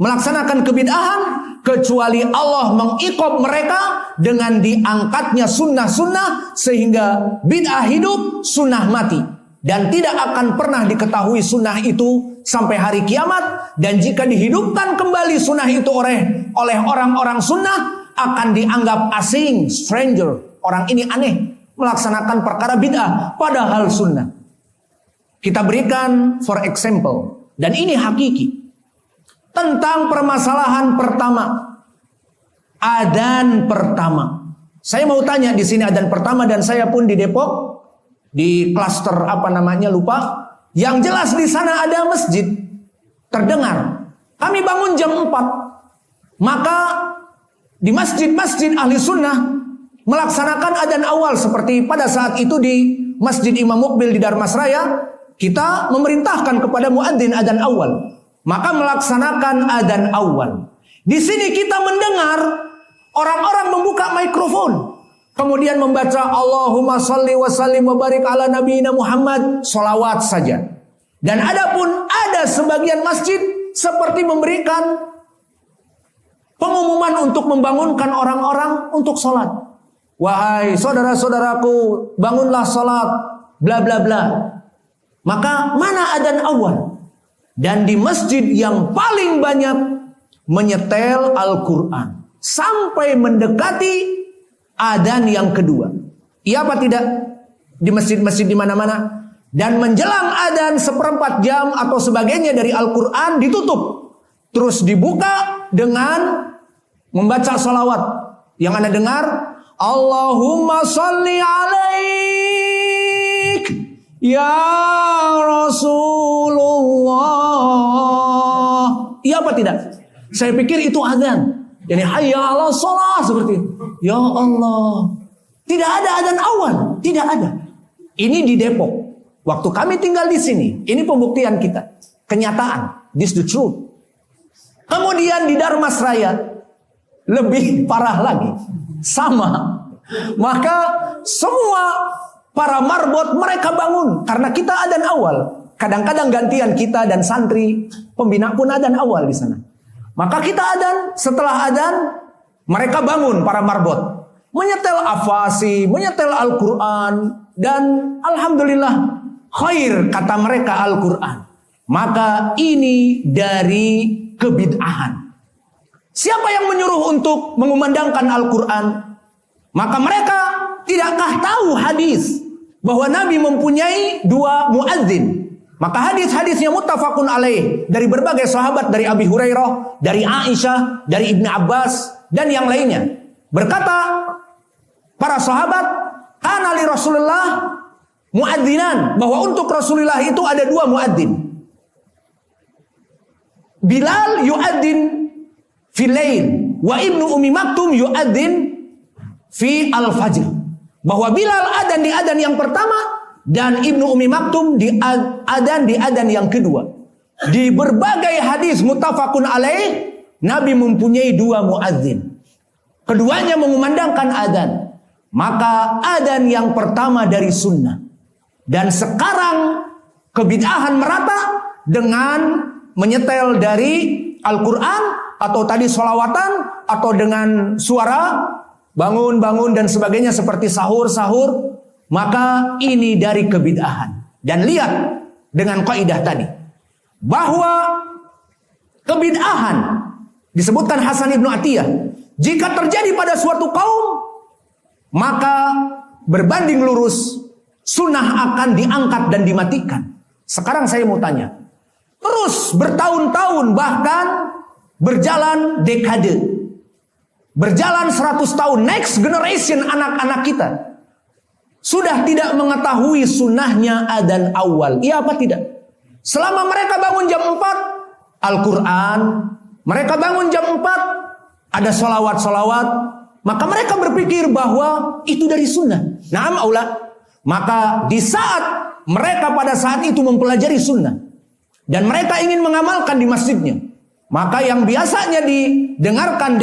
Speaker 1: melaksanakan kebid'ahan kecuali Allah mengiqab mereka dengan diangkatnya sunnah-sunnah, sehingga bid'ah hidup, sunnah mati. Dan tidak akan pernah diketahui sunnah itu sampai hari kiamat. Dan jika dihidupkan kembali sunnah itu oleh orang-orang sunnah, akan dianggap asing, stranger. Orang ini aneh, melaksanakan perkara bid'ah padahal sunnah. Kita berikan for example, dan ini hakiki, tentang permasalahan pertama, adzan pertama. Saya mau tanya di sini adzan pertama, dan saya pun di Depok di klaster lupa. Yang jelas di sana ada masjid terdengar. Kami bangun jam 4. Maka di masjid-masjid ahli sunnah melaksanakan adzan awal, seperti pada saat itu di Masjid Imam Mukbil di Darmasraya, kita memerintahkan kepada muadzin adzan awal. Maka melaksanakan adzan awal. Di sini kita mendengar Orang-orang membuka mikrofon, kemudian membaca Allahumma shalli wa sallim wa barik ala nabiyina Muhammad, sholawat saja. Dan ada sebagian masjid seperti memberikan pengumuman untuk membangunkan orang-orang untuk sholat. Wahai saudara-saudaraku, bangunlah sholat, bla bla bla. Maka mana adzan awal? Dan di masjid yang paling banyak menyetel Al-Quran sampai mendekati adzan yang kedua. Iya apa tidak? Di masjid-masjid di mana-mana. Dan menjelang adzan 1/4 jam atau sebagainya dari Al-Quran ditutup. Terus dibuka dengan membaca salawat. Yang Anda dengar, Allahumma sholli alaik ya Rasulullah. Iya apa tidak? Saya pikir itu adzan. Yani hayya 'ala shalah seperti itu. Ya Allah. Tidak ada adzan awal, tidak ada. Ini di Depok. Waktu kami tinggal di sini, ini pembuktian kita. Kenyataan, this the truth. Kemudian di Darmasraya lebih parah lagi. Sama. Maka semua para marbot mereka bangun karena kita adzan awal. Kadang-kadang gantian kita dan santri pembina pun adzan awal di sana. Maka kita adzan, setelah adzan mereka bangun para marbot, menyetel afasi, menyetel Al-Quran, dan alhamdulillah khair kata mereka Al-Quran. Maka ini dari kebid'ahan. Siapa yang menyuruh untuk mengumandangkan Al-Quran? Maka mereka tidakkah tahu hadis bahwa Nabi mempunyai 2 muadzin? Maka hadis-hadisnya muttafaqun alaih dari berbagai sahabat, dari Abi Hurairah, dari Aisyah, dari Ibnu Abbas dan yang lainnya. Berkata para sahabat, kana li Rasulullah muadzinan, bahwa untuk Rasulullah itu ada 2 muadzin. Bilal yuadzin fil lail wa Ibnu Ummi Maktum yuadzin fi al-fajr. Bahwa Bilal adzan di adzan yang pertama dan Ibnu Ummi Maktum di adzan yang kedua. Di berbagai hadis muttafaqun alaih, Nabi mempunyai 2 muadzin. Keduanya mengumandangkan adzan. Maka adzan yang pertama dari sunnah. Dan sekarang kebid'ahan merata dengan menyetel dari Al-Quran atau tadi sholawatan atau dengan suara bangun-bangun dan sebagainya seperti sahur-sahur. Maka ini dari kebid'ahan. Dan lihat dengan kaidah tadi bahwa kebid'ahan disebutkan Hasan Ibnu Atiyah, jika terjadi pada suatu kaum maka berbanding lurus sunnah akan diangkat dan dimatikan. Sekarang saya mau tanya, terus bertahun-tahun bahkan berjalan dekade, berjalan 100 tahun, next generation anak-anak kita sudah tidak mengetahui sunnahnya adzan awal. Iya apa tidak? Selama mereka bangun jam 4 Al-Quran, mereka bangun jam 4 ada sholawat-sholawat, maka mereka berpikir bahwa itu dari sunnah. Naam aula. Maka di saat mereka pada saat itu mempelajari sunnah dan mereka ingin mengamalkan di masjidnya, maka yang biasanya didengarkan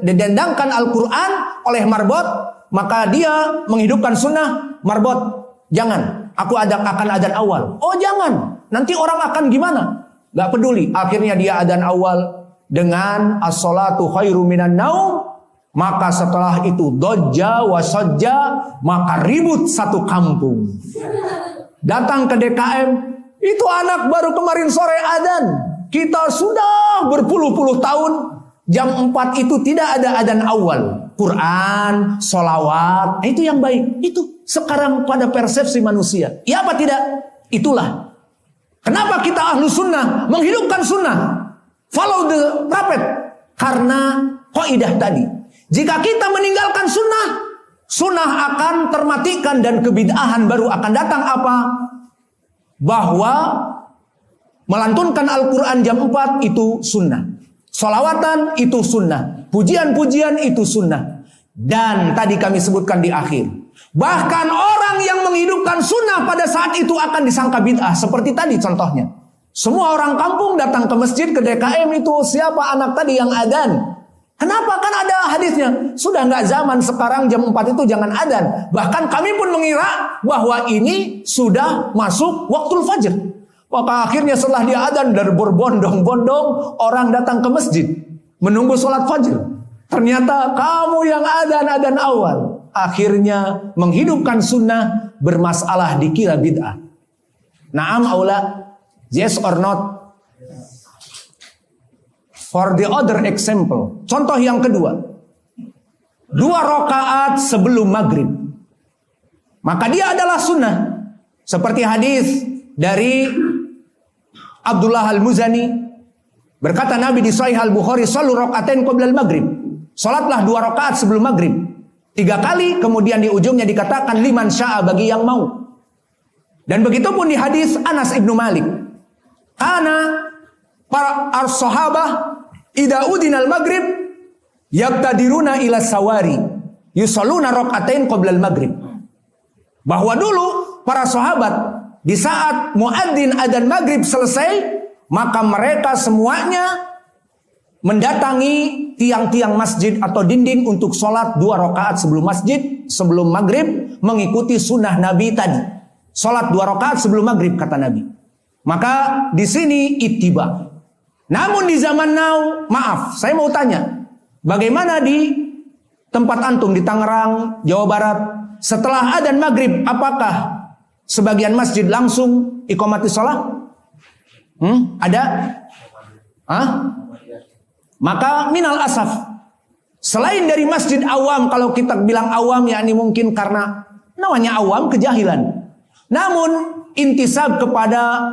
Speaker 1: dendangkan Al-Quran oleh marbot, maka dia menghidupkan sunnah. Marbot, jangan, aku akan adzan awal. Oh jangan, nanti orang akan gimana? Gak peduli. Akhirnya dia adzan awal dengan as-salatu khairu minan naum. Maka setelah itu dojja wasojja, maka ribut satu kampung. Datang ke DKM, itu anak baru kemarin sore adzan. Kita sudah berpuluh-puluh tahun, jam 4 itu tidak ada adzan awal. Quran, sholawat, itu yang baik. Itu sekarang pada persepsi manusia. Ya apa tidak? Itulah kenapa kita ahlu sunnah menghidupkan sunnah, follow the prophet. Karena kaidah tadi, jika kita meninggalkan sunnah, sunnah akan termatikan dan kebid'ahan baru akan datang. Apa? Bahwa melantunkan Al-Quran jam 4 itu sunnah, sholawatan itu sunnah, pujian-pujian itu sunnah. Dan tadi kami sebutkan di akhir, bahkan orang yang menghidupkan sunnah pada saat itu akan disangka bid'ah. Seperti tadi contohnya, semua orang kampung datang ke masjid, ke DKM itu, siapa anak tadi yang adzan? Kenapa? Kan ada hadisnya. Sudah nggak zaman sekarang jam 4 itu jangan adzan. Bahkan kami pun mengira bahwa ini sudah masuk waktu fajr. Maka akhirnya setelah dia adzan dan berbondong-bondong orang datang ke masjid menunggu sholat fajr. Ternyata kamu yang adzan awal. Akhirnya menghidupkan sunnah bermasalah dikira bid'ah. Naam aula, yes or not? For the other example, contoh yang kedua, 2 rakaat sebelum maghrib, maka dia adalah sunnah. Seperti hadis dari Abdullah Al-Muzani, berkata Nabi di Sahih Al-Bukhari, "Shallu rakaatain qabla al-maghrib." Salatlah 2 rakaat sebelum maghrib. 3 kali, kemudian di ujungnya dikatakan liman syaa, bagi yang mau. Dan begitu pun di hadis Anas ibnu Malik, karena para sahabah idza udinal maghrib yaqtadiruna ila sawari yusalluna rakaatain qabla al-maghrib. Bahwa dulu para sahabat di saat muadzin adzan maghrib selesai, maka mereka semuanya mendatangi tiang-tiang masjid atau dinding untuk sholat 2 rakaat sebelum maghrib, mengikuti sunnah Nabi tadi. Sholat 2 rakaat sebelum maghrib kata Nabi. Maka di sini ittiba. Namun di zaman now, maaf, saya mau tanya, bagaimana di tempat antum di Tangerang, Jawa Barat, setelah adzan maghrib, apakah sebagian masjid langsung iqamati sholat? Ada? Maka minal asaf, selain dari masjid awam, kalau kita bilang awam, yakni mungkin karena namanya awam, kejahilan. Namun intisab kepada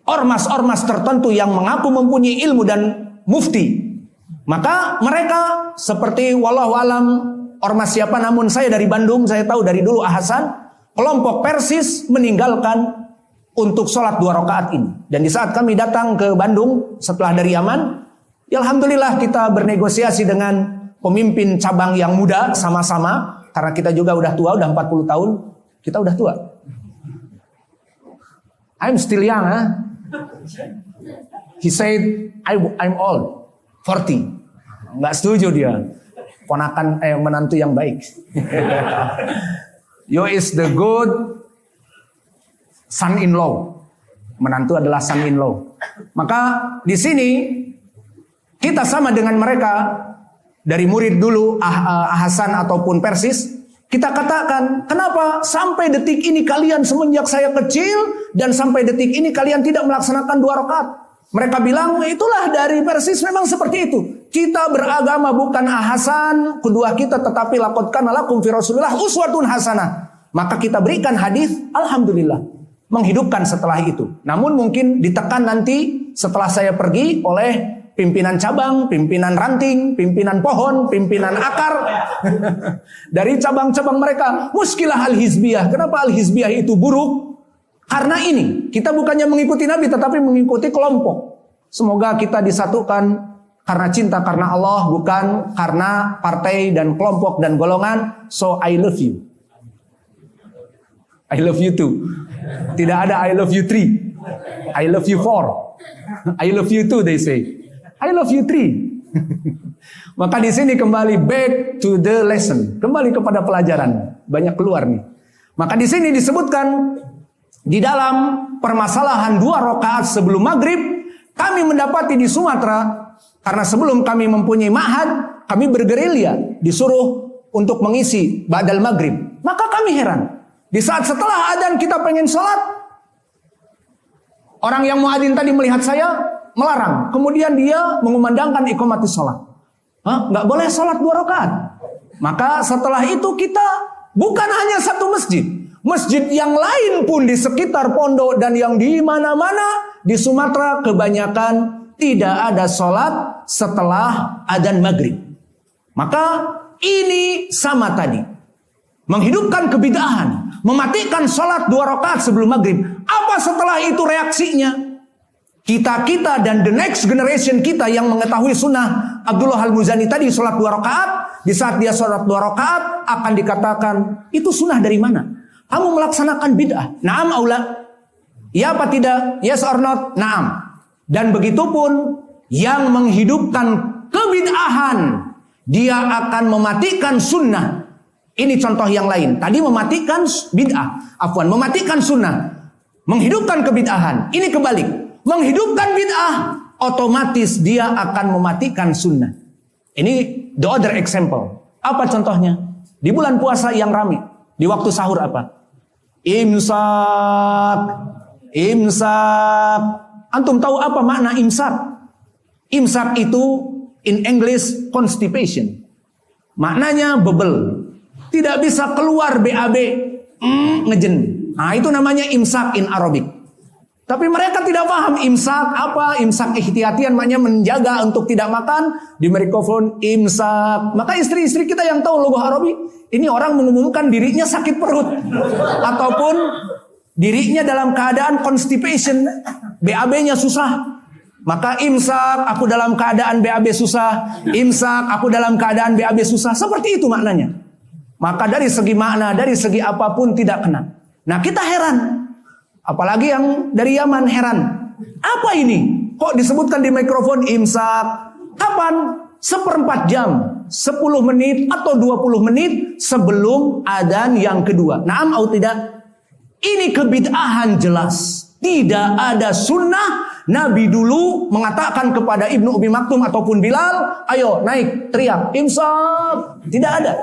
Speaker 1: ormas-ormas tertentu yang mengaku mempunyai ilmu dan mufti, maka mereka seperti wallahu alam ormas siapa, namun saya dari Bandung, saya tahu dari dulu Ahasan, kelompok Persis meninggalkan untuk sholat 2 rakaat ini. Dan di saat kami datang ke Bandung setelah dari Yaman, ya alhamdulillah kita bernegosiasi dengan pemimpin cabang yang muda sama-sama, karena kita juga udah tua, udah 40 tahun, kita udah tua. I'm still young, huh? He said, I'm old, 40. Nggak setuju dia. Ponakan menantu yang baik. You is the good son-in-law. Menantu adalah son-in-law. Maka di sini kita sama dengan mereka dari murid dulu Hasan ataupun Persis. Kita katakan, kenapa sampai detik ini kalian semenjak saya kecil dan sampai detik ini kalian tidak melaksanakan 2 rakaat? Mereka bilang, itulah dari Persis memang seperti itu. Kita beragama bukan Hasan, kedua kita, tetapi laqad kana lakum fi Rasulillah uswatun hasanah. Maka kita berikan hadis, alhamdulillah, menghidupkan setelah itu. Namun mungkin ditekan nanti setelah saya pergi oleh pimpinan cabang, pimpinan ranting, pimpinan pohon, pimpinan akar dari cabang-cabang mereka. Muskilah al-hizbiyah. Kenapa al-hizbiyah itu buruk? Karena ini, kita bukannya mengikuti Nabi tetapi mengikuti kelompok. Semoga kita disatukan karena cinta karena Allah, bukan karena partai dan kelompok dan golongan. So I love you. I love you too. Tidak ada I love you 3. I love you 4. I love you too, they say. I love you 3. Maka di sini kembali back to the lesson, kembali kepada pelajaran. Banyak keluar nih. Maka di sini disebutkan di dalam permasalahan 2 rakaat sebelum maghrib, kami mendapati di Sumatera, karena sebelum kami mempunyai ma'had, kami bergerilya, disuruh untuk mengisi ba'dal maghrib. Maka kami heran, di saat setelah adzan kita pengen sholat, orang yang muadzin tadi melihat saya melarang. Kemudian dia mengumandangkan iqamati sholat. Nggak boleh sholat 2 rakaat. Maka setelah itu kita bukan hanya satu masjid. Masjid yang lain pun di sekitar pondok dan yang di mana-mana di Sumatera kebanyakan tidak ada sholat setelah adzan maghrib. Maka ini sama tadi. Menghidupkan kebid'ahan. Mematikan sholat 2 rakaat sebelum maghrib. Apa setelah itu reaksinya? Kita dan the next generation kita yang mengetahui sunnah Abdullah Al-Muzani tadi sholat 2 rakaat, di saat dia sholat 2 rakaat akan dikatakan itu sunnah dari mana? Kamu melaksanakan bid'ah. Naam aula? Ya apa tidak? Yes or not? Naam. Dan begitu pun yang menghidupkan kebid'ahan, dia akan mematikan sunnah. Ini contoh yang lain. Tadi mematikan bid'ah, mematikan sunnah, menghidupkan kebid'ahan. Ini kebalik, menghidupkan bid'ah, otomatis dia akan mematikan sunnah. Ini the other example. Apa contohnya? Di bulan puasa yang ramai, di waktu sahur apa? Imsak. Antum tahu apa makna imsak? Imsak itu in English constipation. Maknanya bebel. Tidak bisa keluar BAB, ngejen. Nah, itu namanya imsak in Arabic. Tapi mereka tidak paham imsak apa. Imsak ihtiyatian maknanya menjaga untuk tidak makan. Di mikrofon imsak. Maka istri-istri kita yang tahu logo Arabi, ini orang mengumumkan dirinya sakit perut ataupun dirinya dalam keadaan constipation, BAB-nya susah. Maka imsak, aku dalam keadaan BAB susah. Imsak, aku dalam keadaan BAB susah. Seperti itu maknanya. Maka dari segi makna, dari segi apapun tidak kena. Nah, kita heran. Apalagi yang dari Yaman heran. Apa ini? Kok disebutkan di mikrofon imsak? Kapan? 1/4 jam, 10 menit atau 20 menit sebelum adzan yang kedua. Naam atau tidak? Ini kebid'ahan jelas. Tidak ada sunnah. Nabi dulu mengatakan kepada Ibnu Umi Maktum ataupun Bilal, ayo naik, teriak, imsak. Tidak ada.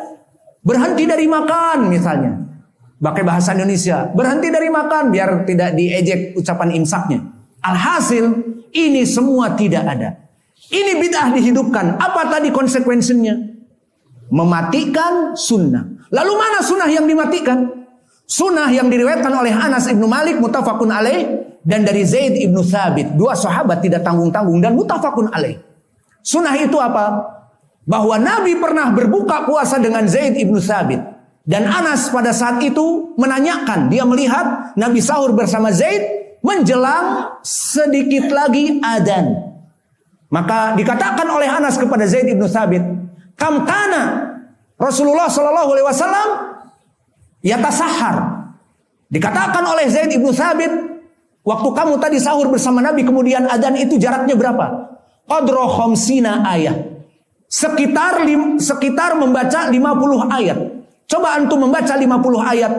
Speaker 1: Berhenti dari makan misalnya. Pakai bahasa Indonesia, berhenti dari makan biar tidak diejek ucapan imsaknya. Alhasil ini semua tidak ada. Ini bid'ah dihidupkan. Apa tadi konsekuensinya? Mematikan sunnah. Lalu mana sunnah yang dimatikan? Sunnah yang diriwayatkan oleh Anas ibnu Malik muttafaqun alaih dan dari Zaid ibnu Thabit. Dua sahabat tidak tanggung-tanggung dan muttafaqun alaih. Sunnah itu apa? Bahwa Nabi pernah berbuka puasa dengan Zaid ibnu Thabit. Dan Anas pada saat itu menanyakan, dia melihat Nabi sahur bersama Zaid menjelang sedikit lagi adzan. Maka dikatakan oleh Anas kepada Zaid ibnu Thabit, kam kana Rasulullah sallallahu alaihi wasallam yatasahhar. Dikatakan oleh Zaid ibnu Thabit, waktu kamu tadi sahur bersama Nabi kemudian adzan itu jaraknya berapa? Qadra khamsina ayat. Sekitar membaca 50 ayat. Coba antum membaca 50 ayat.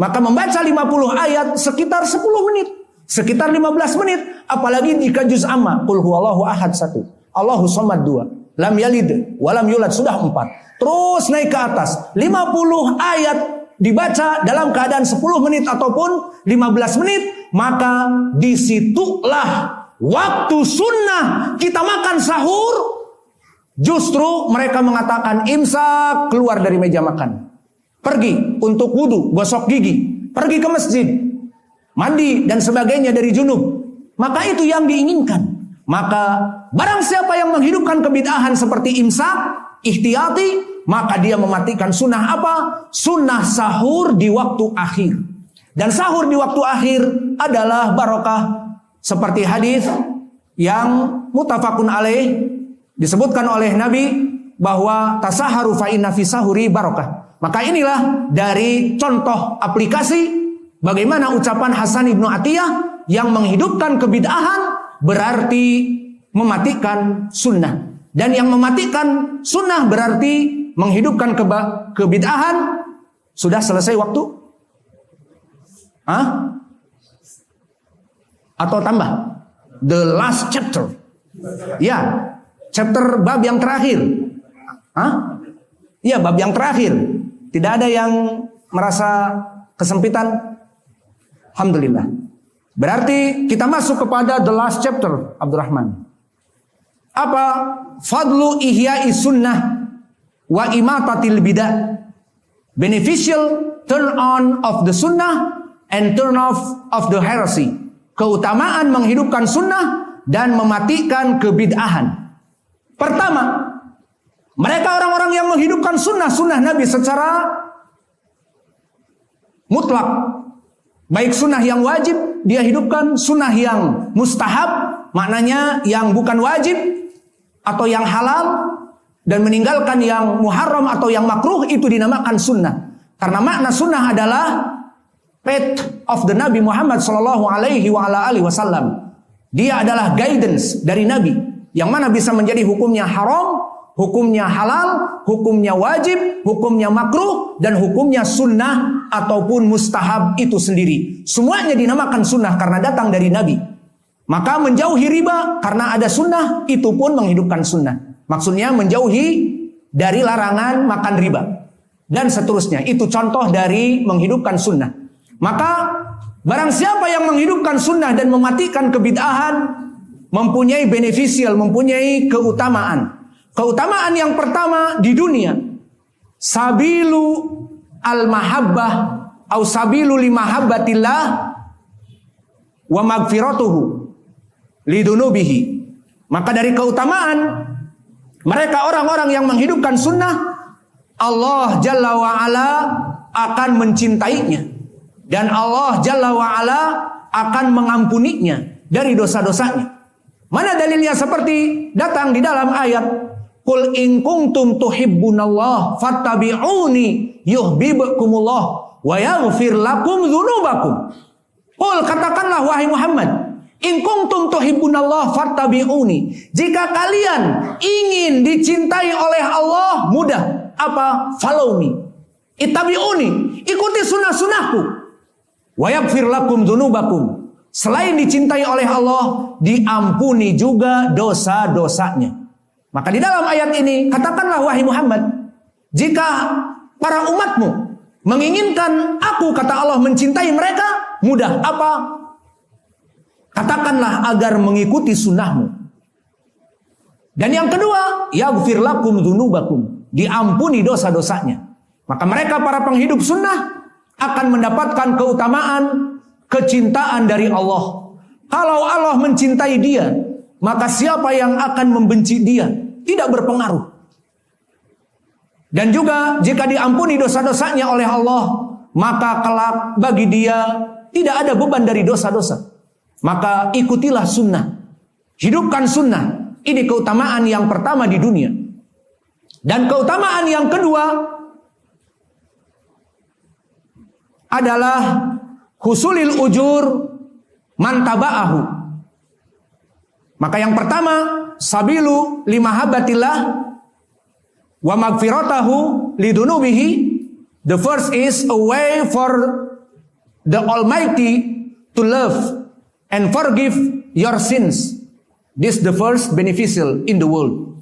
Speaker 1: Maka membaca 50 ayat sekitar 10 menit. Sekitar 15 menit. Apalagi jika juz amma. Qul huwallahu ahad 1. Allahu somad 2. Lam yalid walam yulad sudah 4. Terus naik ke atas. 50 ayat dibaca dalam keadaan 10 menit ataupun 15 menit. Maka disitulah waktu sunnah kita makan sahur. Justru mereka mengatakan imsak, keluar dari meja makan. Pergi untuk wudu, gosok gigi, pergi ke masjid, mandi dan sebagainya dari junub. Maka itu yang diinginkan. Maka barang siapa yang menghidupkan kebid'ahan seperti imsak, ihtiyati, maka dia mematikan sunnah apa? Sunnah sahur di waktu akhir. Dan sahur di waktu akhir adalah barokah. Seperti hadis yang muttafaqun alaih disebutkan oleh Nabi bahwa tasaharu fa inna fi sahuri barokah. Maka inilah dari contoh aplikasi bagaimana ucapan Hasan ibnu Atiyah yang menghidupkan kebid'ahan berarti mematikan sunnah. Dan yang mematikan sunnah berarti menghidupkan kebid'ahan. Sudah selesai waktu? Hah? Atau tambah? The last chapter. Ya, chapter bab yang terakhir. Hah? Ya, bab yang terakhir. Tidak ada yang merasa kesempitan. Alhamdulillah. Berarti kita masuk kepada the last chapter, Abdurrahman. Apa? Fadlu ihya'i sunnah wa imatatil bidah. Beneficial turn on of the sunnah and turn off of the heresy. Keutamaan menghidupkan sunnah dan mematikan kebid'ahan. Pertama, mereka orang-orang yang menghidupkan sunnah Nabi secara mutlak. Baik sunnah yang wajib dia hidupkan, sunnah yang mustahab, maknanya yang bukan wajib atau yang halal, dan meninggalkan yang muharram atau yang makruh, itu dinamakan sunnah. Karena makna sunnah adalah path of the Nabi Muhammad sallallahu alaihi wasallam. Dia adalah guidance dari Nabi yang mana bisa menjadi hukumnya haram, hukumnya halal, hukumnya wajib, hukumnya makruh, dan hukumnya sunnah ataupun mustahab itu sendiri. Semuanya dinamakan sunnah karena datang dari Nabi. Maka menjauhi riba karena ada sunnah, itu pun menghidupkan sunnah. Maksudnya menjauhi dari larangan makan riba. Dan seterusnya. Itu contoh dari menghidupkan sunnah. Maka barang siapa yang menghidupkan sunnah dan mematikan kebid'ahan, mempunyai beneficial, mempunyai keutamaan. Keutamaan yang pertama di dunia, sabilu al-mahabbah au sabilu li mahabbatillah wa magfiratuhu lidunubihi. Maka dari keutamaan mereka orang-orang yang menghidupkan sunnah, Allah Jalla wa'ala akan mencintainya. Dan Allah Jalla wa'ala akan mengampuninya dari dosa-dosanya. Mana dalilnya seperti datang di dalam ayat, Qul in kuntum tuhibbunallah fattabi'uni yuhibbukumullah wa yaghfir lakum dzunubakum. Qul, katakanlah wahai Muhammad, in kuntum tuhibbunallah fattabi'uni. Jika kalian ingin dicintai oleh Allah, mudah. Apa? Follow me. Ittabi'uni. Ikuti sunnah-sunnahku. Wa yaghfir lakum dzunubakum. Selain dicintai oleh Allah, diampuni juga dosa-dosanya. Maka di dalam ayat ini, katakanlah wahai Muhammad, jika para umatmu menginginkan aku, kata Allah, mencintai mereka, mudah. Apa? Katakanlah agar mengikuti sunnahmu. Dan yang kedua, yaghfir lakum dzunubakum, diampuni dosa-dosanya. Maka mereka para penghidup sunnah akan mendapatkan keutamaan kecintaan dari Allah. Kalau Allah mencintai dia, maka siapa yang akan membenci dia tidak berpengaruh. Dan juga jika diampuni dosa-dosanya oleh Allah, maka kelak bagi dia tidak ada beban dari dosa-dosa. Maka ikutilah sunnah, hidupkan sunnah. Ini keutamaan yang pertama di dunia. Dan keutamaan yang kedua adalah husulil ujur mantaba'ahu. Maka yang pertama, sabilu limahabbatillah wa magfiratahu lidunubihi. The first is a way for the Almighty to love and forgive your sins. This is the first beneficial in the world.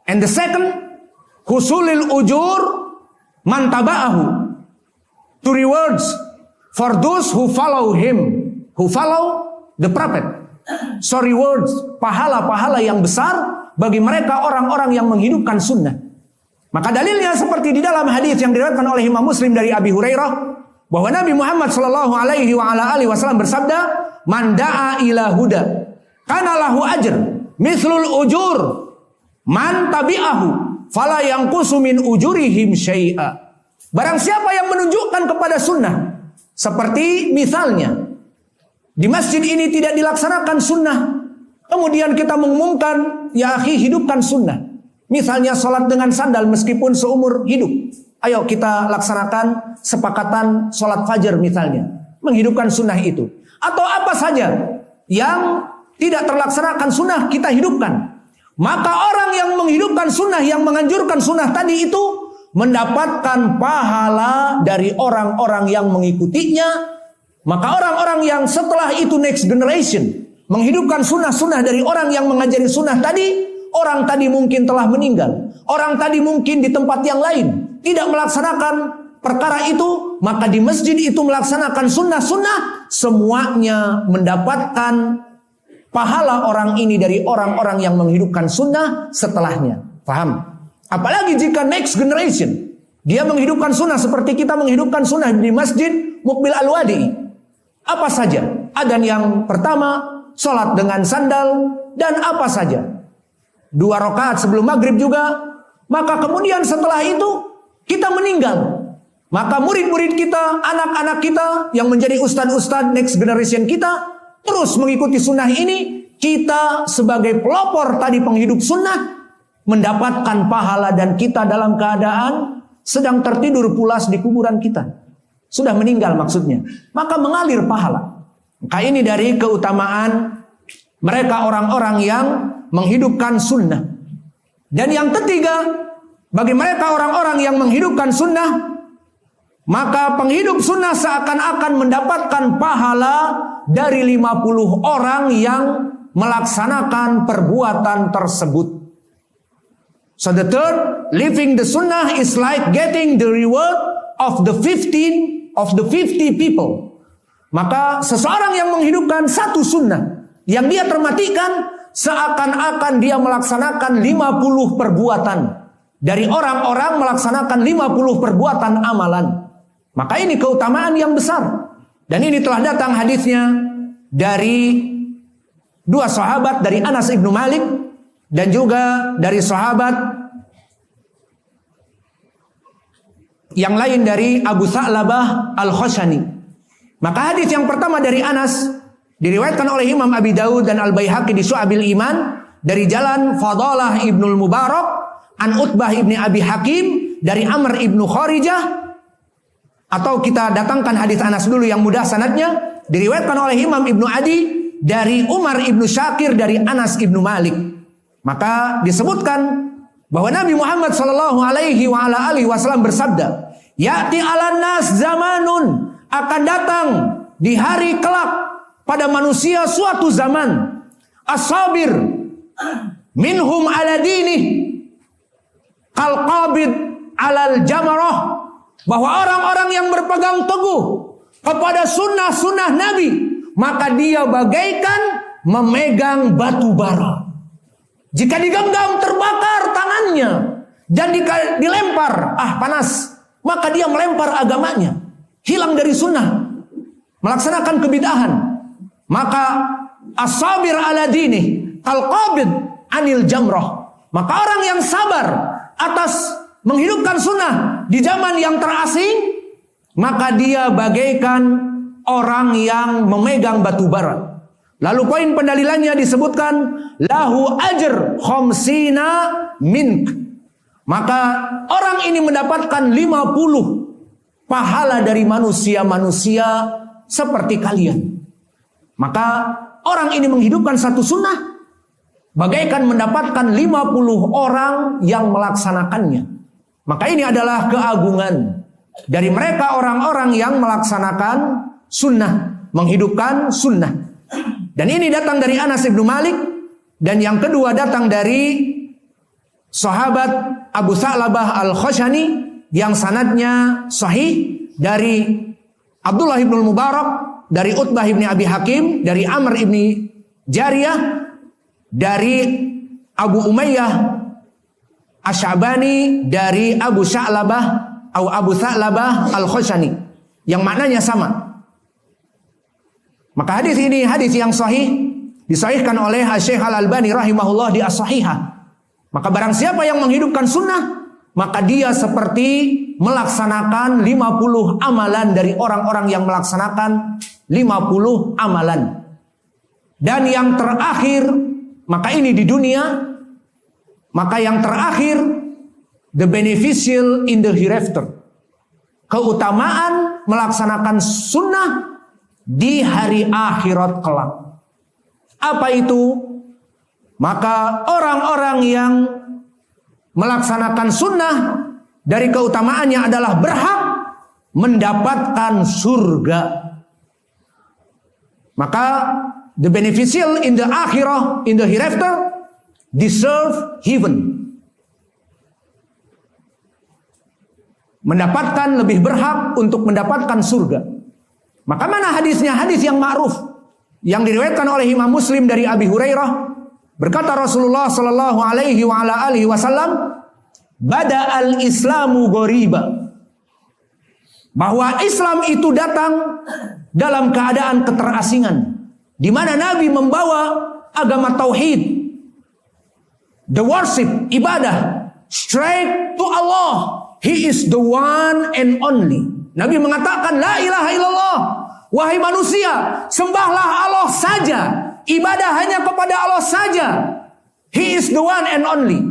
Speaker 1: And the second, husulil ujur mantaba'ahu. To rewards for those who follow him, who follow the prophet. So rewards, pahala-pahala yang besar bagi mereka orang-orang yang menghidupkan sunnah. Maka dalilnya seperti di dalam hadis yang diriwayatkan oleh Imam Muslim dari Abi Hurairah, bahwa Nabi Muhammad sallallahu alaihi wasallam bersabda, "Man da'a ila huda, kana lahu ajr mithlul ujur man tabi'ahu, fala yanqusu min ujurihim syai'a." Barang siapa yang menunjukkan kepada sunnah, seperti misalnya di masjid ini tidak dilaksanakan sunnah, kemudian kita mengumumkan, ya akhi, hidupkan sunnah. Misalnya sholat dengan sandal meskipun seumur hidup. Ayo kita laksanakan sepakatan sholat fajar misalnya. Menghidupkan sunnah itu. Atau apa saja yang tidak terlaksanakan sunnah kita hidupkan. Maka orang yang menghidupkan sunnah, yang menganjurkan sunnah tadi itu, mendapatkan pahala dari orang-orang yang mengikutinya. Maka orang-orang yang setelah itu next generation menghidupkan sunnah-sunnah dari orang yang mengajari sunnah tadi, orang tadi mungkin telah meninggal, orang tadi mungkin di tempat yang lain tidak melaksanakan perkara itu, maka di masjid itu melaksanakan sunnah-sunnah, semuanya mendapatkan pahala orang ini dari orang-orang yang menghidupkan sunnah setelahnya. Paham? Apalagi jika next generation dia menghidupkan sunnah seperti kita menghidupkan sunnah di masjid Mukbil Al-Wadi. Apa saja? Adzan yang pertama, sholat dengan sandal, dan apa saja. 2 rakaat sebelum maghrib juga. Maka kemudian setelah itu kita meninggal. Maka murid-murid kita, anak-anak kita yang menjadi ustadz-ustadz next generation kita terus mengikuti sunnah ini. Kita sebagai pelopor tadi penghidup sunnah mendapatkan pahala, dan kita dalam keadaan sedang tertidur pulas di kuburan kita. Sudah meninggal maksudnya. Maka mengalir pahala. Maka ini dari keutamaan mereka orang-orang yang menghidupkan sunnah. Dan yang ketiga, bagi mereka orang-orang yang menghidupkan sunnah, maka penghidup sunnah seakan-akan mendapatkan pahala dari 50 orang yang melaksanakan perbuatan tersebut. So the third, living the sunnah is like getting the reward of the 50 people. Maka seseorang yang menghidupkan satu sunnah yang dia termatikan, seakan-akan dia melaksanakan 50 perbuatan. Dari orang-orang melaksanakan 50 perbuatan amalan. Maka ini keutamaan yang besar. Dan ini telah datang hadisnya dari dua sahabat, dari Anas ibnu Malik dan juga dari sahabat yang lain dari Abu Sa'labah al-Khushani. Maka hadis yang pertama dari Anas diriwayatkan oleh Imam Abi Daud dan Al-Baihaqi di Syu'abil Iman dari jalan Fadalah ibnul Mubarak an Utbah ibni Abi Hakim dari Amr ibnu Kharijah. Atau kita datangkan hadis Anas dulu yang mudah sanadnya, diriwayatkan oleh Imam Ibnu Adi dari Umar ibnu Syakir dari Anas ibnu Malik. Maka disebutkan bahwa Nabi Muhammad sallallahu alaihi wasallam bersabda, "Ya'ti 'alan nas zamanun," akan datang di hari kelak pada manusia suatu zaman, as-sabir minhum ala dinih kal qabid 'alal jamarah, bahwa orang-orang yang berpegang teguh kepada sunnah-sunnah Nabi, maka dia bagaikan memegang batu bara. Jika digenggam terbakar tangannya dan dilempar, panas, maka dia melempar agamanya, hilang dari sunnah, melaksanakan kebid'ahan. Maka as-sabir ala dinih kal qabid anil jamrah, maka orang yang sabar atas menghidupkan sunnah di zaman yang terasing, maka dia bagaikan orang yang memegang batu bara. Lalu poin pendalilannya disebutkan lahu ajr khamsina mink, maka orang ini mendapatkan 50 pahala dari manusia-manusia seperti kalian. Maka orang ini menghidupkan satu sunnah bagaikan mendapatkan 50 orang yang melaksanakannya. Maka ini adalah keagungan dari mereka orang-orang yang melaksanakan sunnah, menghidupkan sunnah. Dan ini datang dari Anas ibnu Malik, dan yang kedua datang dari sahabat Abu Sa'labah al-Khushani yang sanadnya sahih dari Abdullah ibnu Mubarak, dari Utbah ibni Abi Hakim, dari Amr ibni Jariyah, dari Abu Umayyah Asy'abani, dari Abu Sa'labah atau Abu Sa'labah al-Khushani, yang maknanya sama. Maka hadis ini hadis yang sahih, disahihkan oleh Syekh Al-Albani rahimahullah di As-Sahihah. Maka barang siapa yang menghidupkan sunnah, maka dia seperti melaksanakan 50 amalan dari orang-orang yang melaksanakan 50 amalan. Dan yang terakhir, maka ini di dunia, maka yang terakhir, the beneficial in the hereafter, keutamaan melaksanakan sunnah di hari akhirat kelak. Apa itu? Maka orang-orang yang melaksanakan sunnah dari keutamaannya adalah berhak mendapatkan surga. Maka the beneficial in the akhirah, in the hereafter, deserve heaven. Mendapatkan, lebih berhak untuk mendapatkan surga. Maka mana hadisnya? Hadis yang ma'ruf yang diriwayatkan oleh Imam Muslim dari Abi Hurairah, berkata Rasulullah sallallahu alaihi wasallam, bada al-islamu ghoriba, bahwa Islam itu datang dalam keadaan keterasingan, di mana Nabi membawa agama tauhid, the worship, ibadah straight to Allah. He is the one and only. Nabi mengatakan la ilaha illallah, wahai manusia, sembahlah Allah saja, ibadah hanya kepada Allah saja. He is the one and only.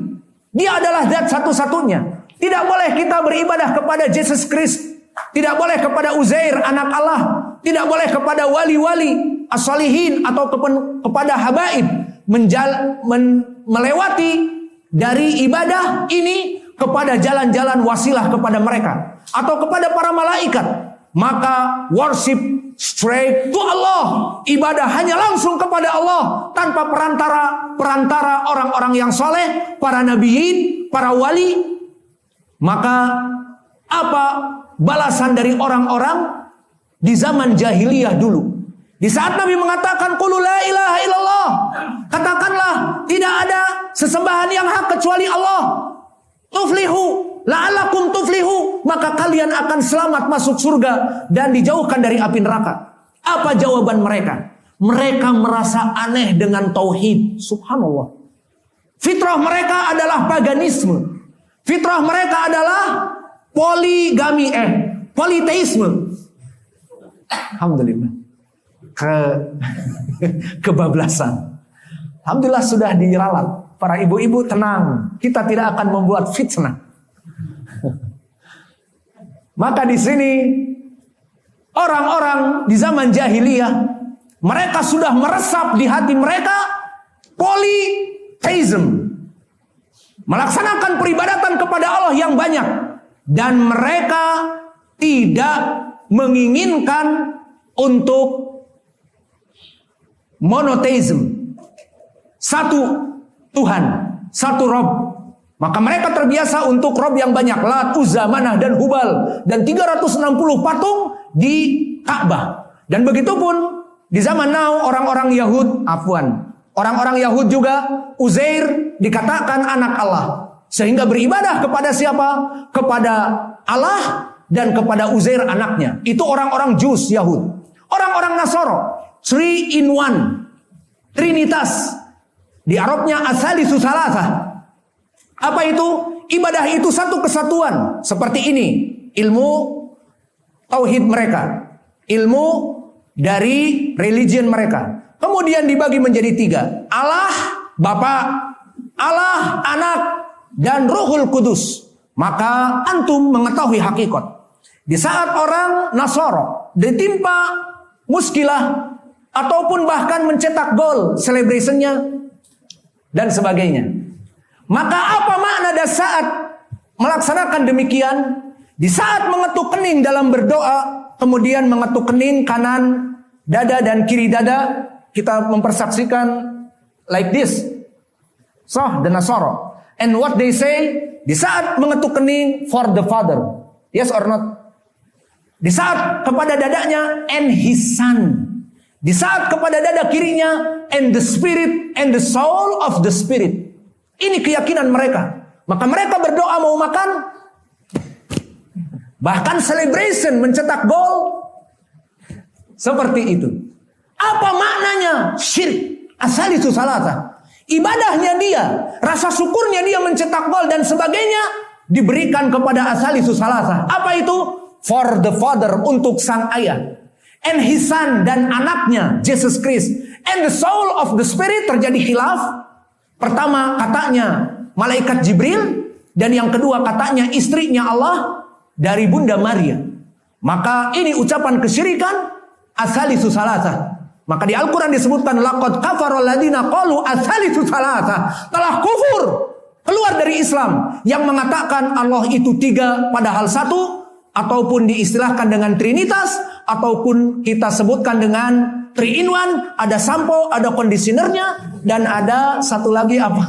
Speaker 1: Dia adalah zat satu-satunya. Tidak boleh kita beribadah kepada Jesus Christ, tidak boleh kepada Uzair anak Allah, tidak boleh kepada wali-wali as-salihin atau kepada habaib, melewati dari ibadah ini kepada jalan-jalan wasilah kepada mereka atau kepada para malaikat, maka worship straight to Allah. Ibadah hanya langsung kepada Allah tanpa perantara orang-orang yang soleh, para nabiyin, para wali. Maka apa balasan dari orang-orang di zaman jahiliyah dulu? Di saat Nabi mengatakan qul la ilaha illallah, katakanlah tidak ada sesembahan yang hak kecuali Allah. Tuflihu, la'alakum tuflihu, maka kalian akan selamat masuk surga dan dijauhkan dari api neraka. Apa jawaban mereka? Mereka merasa aneh dengan tauhid. Subhanallah. Fitrah mereka adalah paganisme. Fitrah mereka adalah politeisme. Alhamdulillah. Kebablasan. Alhamdulillah sudah diralat. Para ibu-ibu tenang, kita tidak akan membuat fitnah. Maka di sini orang-orang di zaman jahiliyah, mereka sudah meresap di hati mereka politeism, melaksanakan peribadatan kepada Allah yang banyak, dan mereka tidak menginginkan untuk monoteism, satu Tuhan, satu Rob. Maka mereka terbiasa untuk Rob yang banyak, Lat, Uzza, Manah, dan Hubal, dan 360 patung di Ka'bah. Dan begitu pun di zaman now orang-orang Yahud juga Uzair dikatakan anak Allah, sehingga beribadah kepada siapa? Kepada Allah dan kepada Uzair anaknya. Itu orang-orang Jus Yahud. Orang-orang Nasoro, 3 in 1, Trinitas. Di Arabnya asalisu salasah. Apa itu? Ibadah itu satu kesatuan. Seperti ini. Ilmu tauhid mereka. Ilmu dari religion mereka. Kemudian dibagi menjadi 3. Allah Bapa, Allah Anak, dan Ruhul Kudus. Maka antum mengetahui hakikat. Di saat orang Nasoro ditimpa muskilah ataupun bahkan mencetak gol celebrationnya dan sebagainya. Maka apa makna pada saat melaksanakan demikian, di saat mengetuk kening dalam berdoa, kemudian mengetuk kening kanan dada dan kiri dada, kita mempersaksikan like this. Sah dan Nasara. And what they say, di saat mengetuk kening for the father. Yes or not? Di saat kepada dadanya and his son. Di saat kepada dada kirinya and the spirit and the soul of the spirit. Ini keyakinan mereka. Maka mereka berdoa mau makan. Bahkan celebration mencetak gol. Seperti itu. Apa maknanya syirik? Asal itu salata. Ibadahnya dia, rasa syukurnya dia mencetak gol dan sebagainya diberikan kepada asal itu salata. Apa itu? For the father, untuk sang ayah. And his son, dan anaknya Jesus Christ. And the soul of the spirit, terjadi khilaf. Pertama katanya malaikat Jibril, dan yang kedua katanya istrinya Allah dari Bunda Maria. Maka ini ucapan kesyirikan asalisu salasa. Maka di Al-Quran disebutkan laqad kafarul ladina qalu asalisu salasa. Telah kufur, keluar dari Islam yang mengatakan Allah itu tiga padahal satu, ataupun diistilahkan dengan Trinitas, ataupun kita sebutkan dengan 3 in 1, ada sampo, ada kondisionernya, dan ada satu lagi apa?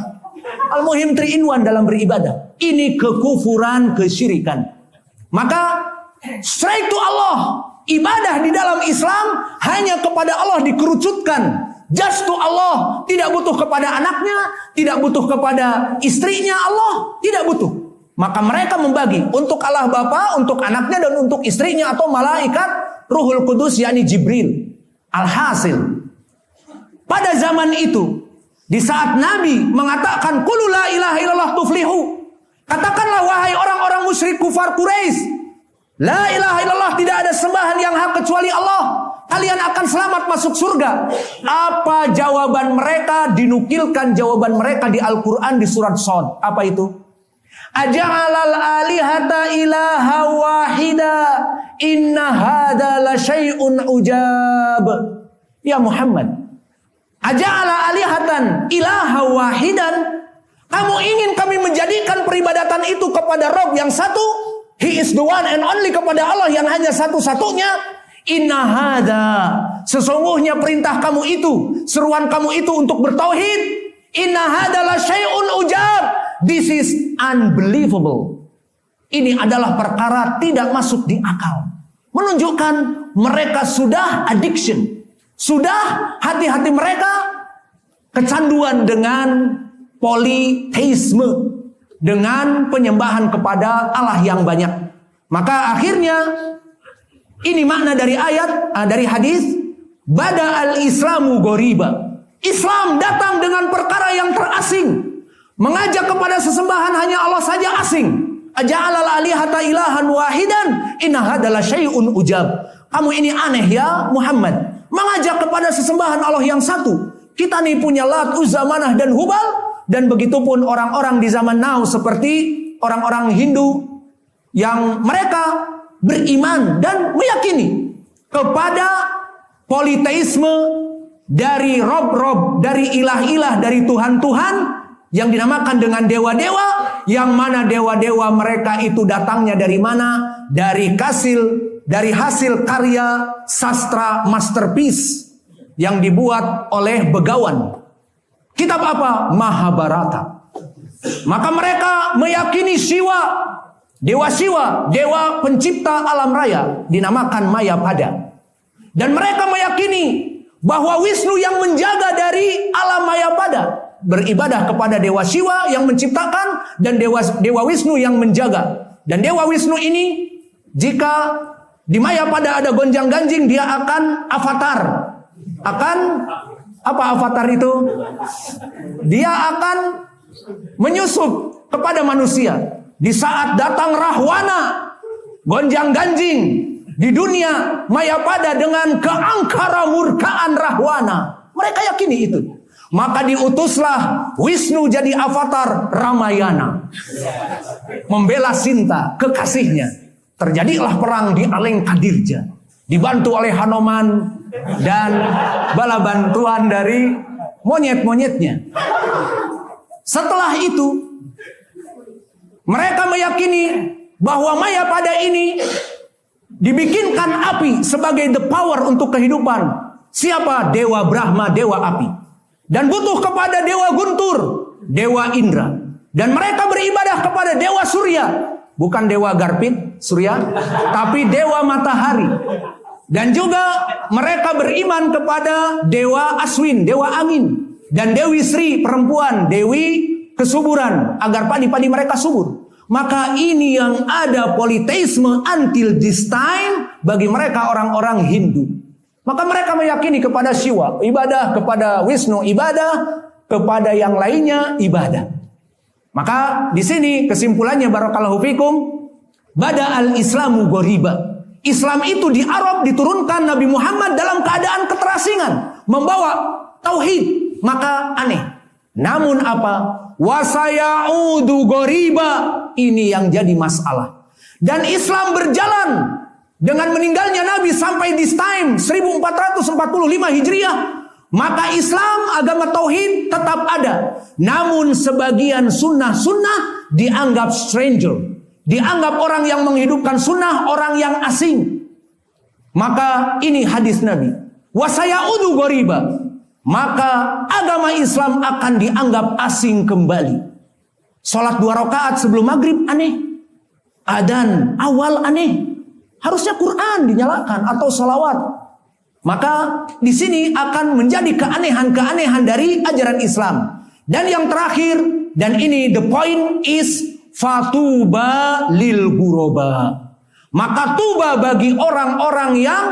Speaker 1: Al-muhim 3 in 1 dalam beribadah. Ini kekufuran, kesyirikan. Maka straight to Allah. Ibadah di dalam Islam hanya kepada Allah dikerucutkan. Just to Allah. Tidak butuh kepada anaknya, tidak butuh kepada istrinya Allah, tidak butuh. Maka mereka membagi untuk Allah Bapa, untuk anaknya, dan untuk istrinya atau malaikat Ruhul Kudus, yakni Jibril. Alhasil, pada zaman itu, di saat Nabi mengatakan qul la ilaha illallah tuflihu, katakanlah wahai orang-orang musyrik kufar Quraisy, la ilaha illallah, tidak ada sembahan yang hak kecuali Allah, kalian akan selamat masuk surga. Apa jawaban mereka? Dinukilkan jawaban mereka di Al-Quran di surat Shad. Apa itu? Aja'alal alihata ilaha wahida inna hadha la syai'un ujab. Ya Muhammad, Aja'ala alihatan ilaha wahidan. Kamu ingin kami menjadikan peribadatan itu kepada Rob yang satu? He is the one and only, kepada Allah yang hanya satu-satunya. Inna hada, sesungguhnya perintah kamu itu, seruan kamu itu untuk bertauhid. Inna hada la syai'un ujab. This is unbelievable. Ini adalah perkara tidak masuk di akal. Menunjukkan mereka sudah addiction. Sudah hati-hati mereka kecanduan dengan politeisme, dengan penyembahan kepada Allah yang banyak. Maka akhirnya ini makna dari ayat, dari hadis, bada al-islamu ghoriba. Islam datang dengan perkara yang terasing. Mengajak kepada sesembahan hanya Allah saja asing. Aja'alal alihata ilahan wahidan inna hadala syai'un ujab. Kamu ini aneh ya Muhammad, mengajak kepada sesembahan Allah yang satu. Kita nih punya Lat, Uzza, Manah dan Hubal. Dan begitu pun orang-orang di zaman now seperti orang-orang Hindu yang mereka beriman dan meyakini kepada politeisme dari rob-rob, dari ilah-ilah, dari Tuhan-Tuhan yang dinamakan dengan dewa-dewa, yang mana dewa-dewa mereka itu datangnya dari mana? Dari hasil karya sastra masterpiece yang dibuat oleh Begawan. Kitab apa? Mahabharata. Maka mereka meyakini Siwa, dewa Siwa, dewa pencipta alam raya, dinamakan Mayapada. Dan mereka meyakini bahwa Wisnu yang menjaga dari alam Mayapada, beribadah kepada dewa Siwa yang menciptakan, dan dewa Wisnu yang menjaga. Dan dewa Wisnu ini, jika di Mayapada ada gonjang-ganjing, dia akan avatar. Apa avatar itu? Dia akan menyusup kepada manusia. Di saat datang Rahwana, gonjang-ganjing di dunia Mayapada dengan keangkara murkaan Rahwana. Mereka yakini itu. Maka diutuslah Wisnu jadi avatar Ramayana, membela Sinta, kekasihnya. Terjadilah perang di Alengkadirja, dibantu oleh Hanoman dan bala bantuan dari monyet-monyetnya. Setelah itu, mereka meyakini bahwa Mayapada ini dibikinkan api sebagai the power untuk kehidupan. Siapa? Dewa Brahma, dewa api. Dan butuh kepada dewa Guntur, dewa Indra. Dan mereka beribadah kepada dewa Surya. Bukan dewa Garpit, Surya, tapi dewa matahari. Dan juga mereka beriman kepada dewa Aswin, dewa angin. Dan Dewi Sri, perempuan, dewi kesuburan, agar padi-padi mereka subur. Maka ini yang ada politeisme until this time bagi mereka orang-orang Hindu. Maka mereka meyakini kepada Siwa, ibadah, kepada Wisnu, ibadah, kepada yang lainnya, ibadah. Maka di sini kesimpulannya, barakallahu fikum, bada al-islamu ghoriba. Islam itu di Arab diturunkan Nabi Muhammad dalam keadaan keterasingan, membawa tauhid. Maka aneh. Namun apa? Wasayaudu ghoriba. Ini yang jadi masalah. Dan Islam berjalan dengan meninggalnya Nabi sampai this time 1445 Hijriah. Maka Islam, agama tauhid tetap ada. Namun sebagian sunnah-sunnah dianggap stranger. Dianggap orang yang menghidupkan sunnah, orang yang asing. Maka ini hadis Nabi. Wasayaudu ghoriba. Maka agama Islam akan dianggap asing kembali. Sholat 2 rakaat sebelum maghrib aneh. Adzan awal aneh. Harusnya Quran dinyalakan atau salawat. Maka di sini akan menjadi keanehan-keanehan dari ajaran Islam. Dan yang terakhir, dan ini the point is fatuba lil ghuraba. Maka tuba bagi orang-orang yang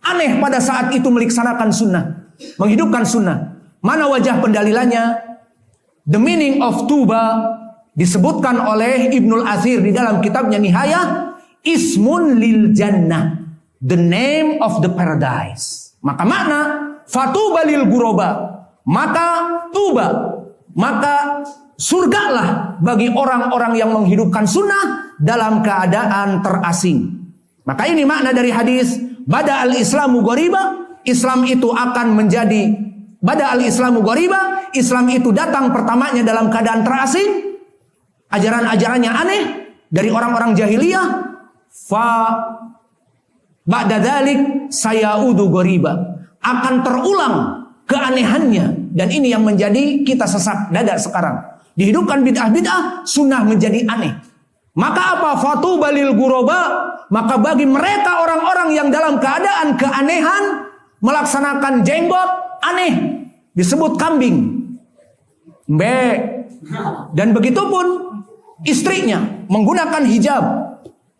Speaker 1: aneh pada saat itu melaksanakan sunnah, menghidupkan sunnah. Mana wajah pendalilannya? The meaning of tuba disebutkan oleh Ibnul Athir di dalam kitabnya Nihayah, ismun lil jannah, the name of the paradise. Maka makna fatuba lil ghuraba, maka tuba, maka surgalah bagi orang-orang yang menghidupkan sunnah dalam keadaan terasing. Maka ini makna dari hadis bada al-islamu ghoriba. Islam itu akan menjadi Bada al-Islamu ghariba, Islam itu datang pertamanya dalam keadaan terasing, ajaran-ajarannya aneh dari orang-orang jahiliyah. Fa ba'da dzalik sayaudu ghariba, akan terulang keanehannya, dan ini yang menjadi kita sesak dada sekarang. Dihidupkan bid'ah-bid'ah, sunnah menjadi aneh. Maka apa? Fatuba lil ghuraba, maka bagi mereka orang-orang yang dalam keadaan keanehan melaksanakan jenggot aneh, disebut kambing, dan begitupun istrinya menggunakan hijab.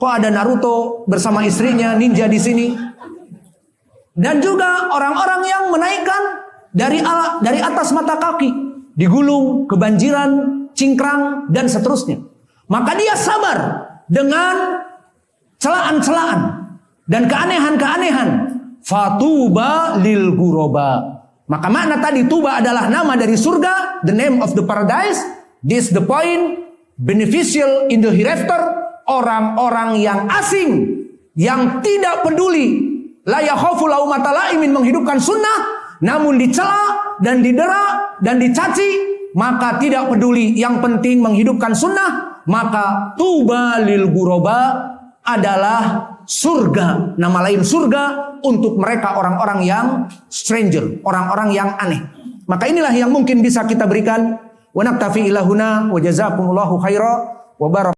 Speaker 1: Kok ada Naruto bersama istrinya ninja di sini? Dan juga orang-orang yang menaikkan dari atas mata kaki, digulung, kebanjiran, cingkrang, dan seterusnya. Maka dia sabar dengan celaan-celaan dan keanehan-keanehan. Fatuba lil ghuraba. Maka makna tadi tuba adalah nama dari surga, the name of the paradise. This the point, beneficial in the hereafter. Orang-orang yang asing, yang tidak peduli, la yakhafu laumata laimin, menghidupkan sunnah, namun dicela dan didera dan dicaci, maka tidak peduli, yang penting menghidupkan sunnah. Maka tuba lil ghuraba adalah surga, nama lain surga untuk mereka orang-orang yang stranger, orang-orang yang aneh. Maka inilah yang mungkin bisa kita berikan. Wa naktafi ila huna wa jazakumullahu khaira wa barak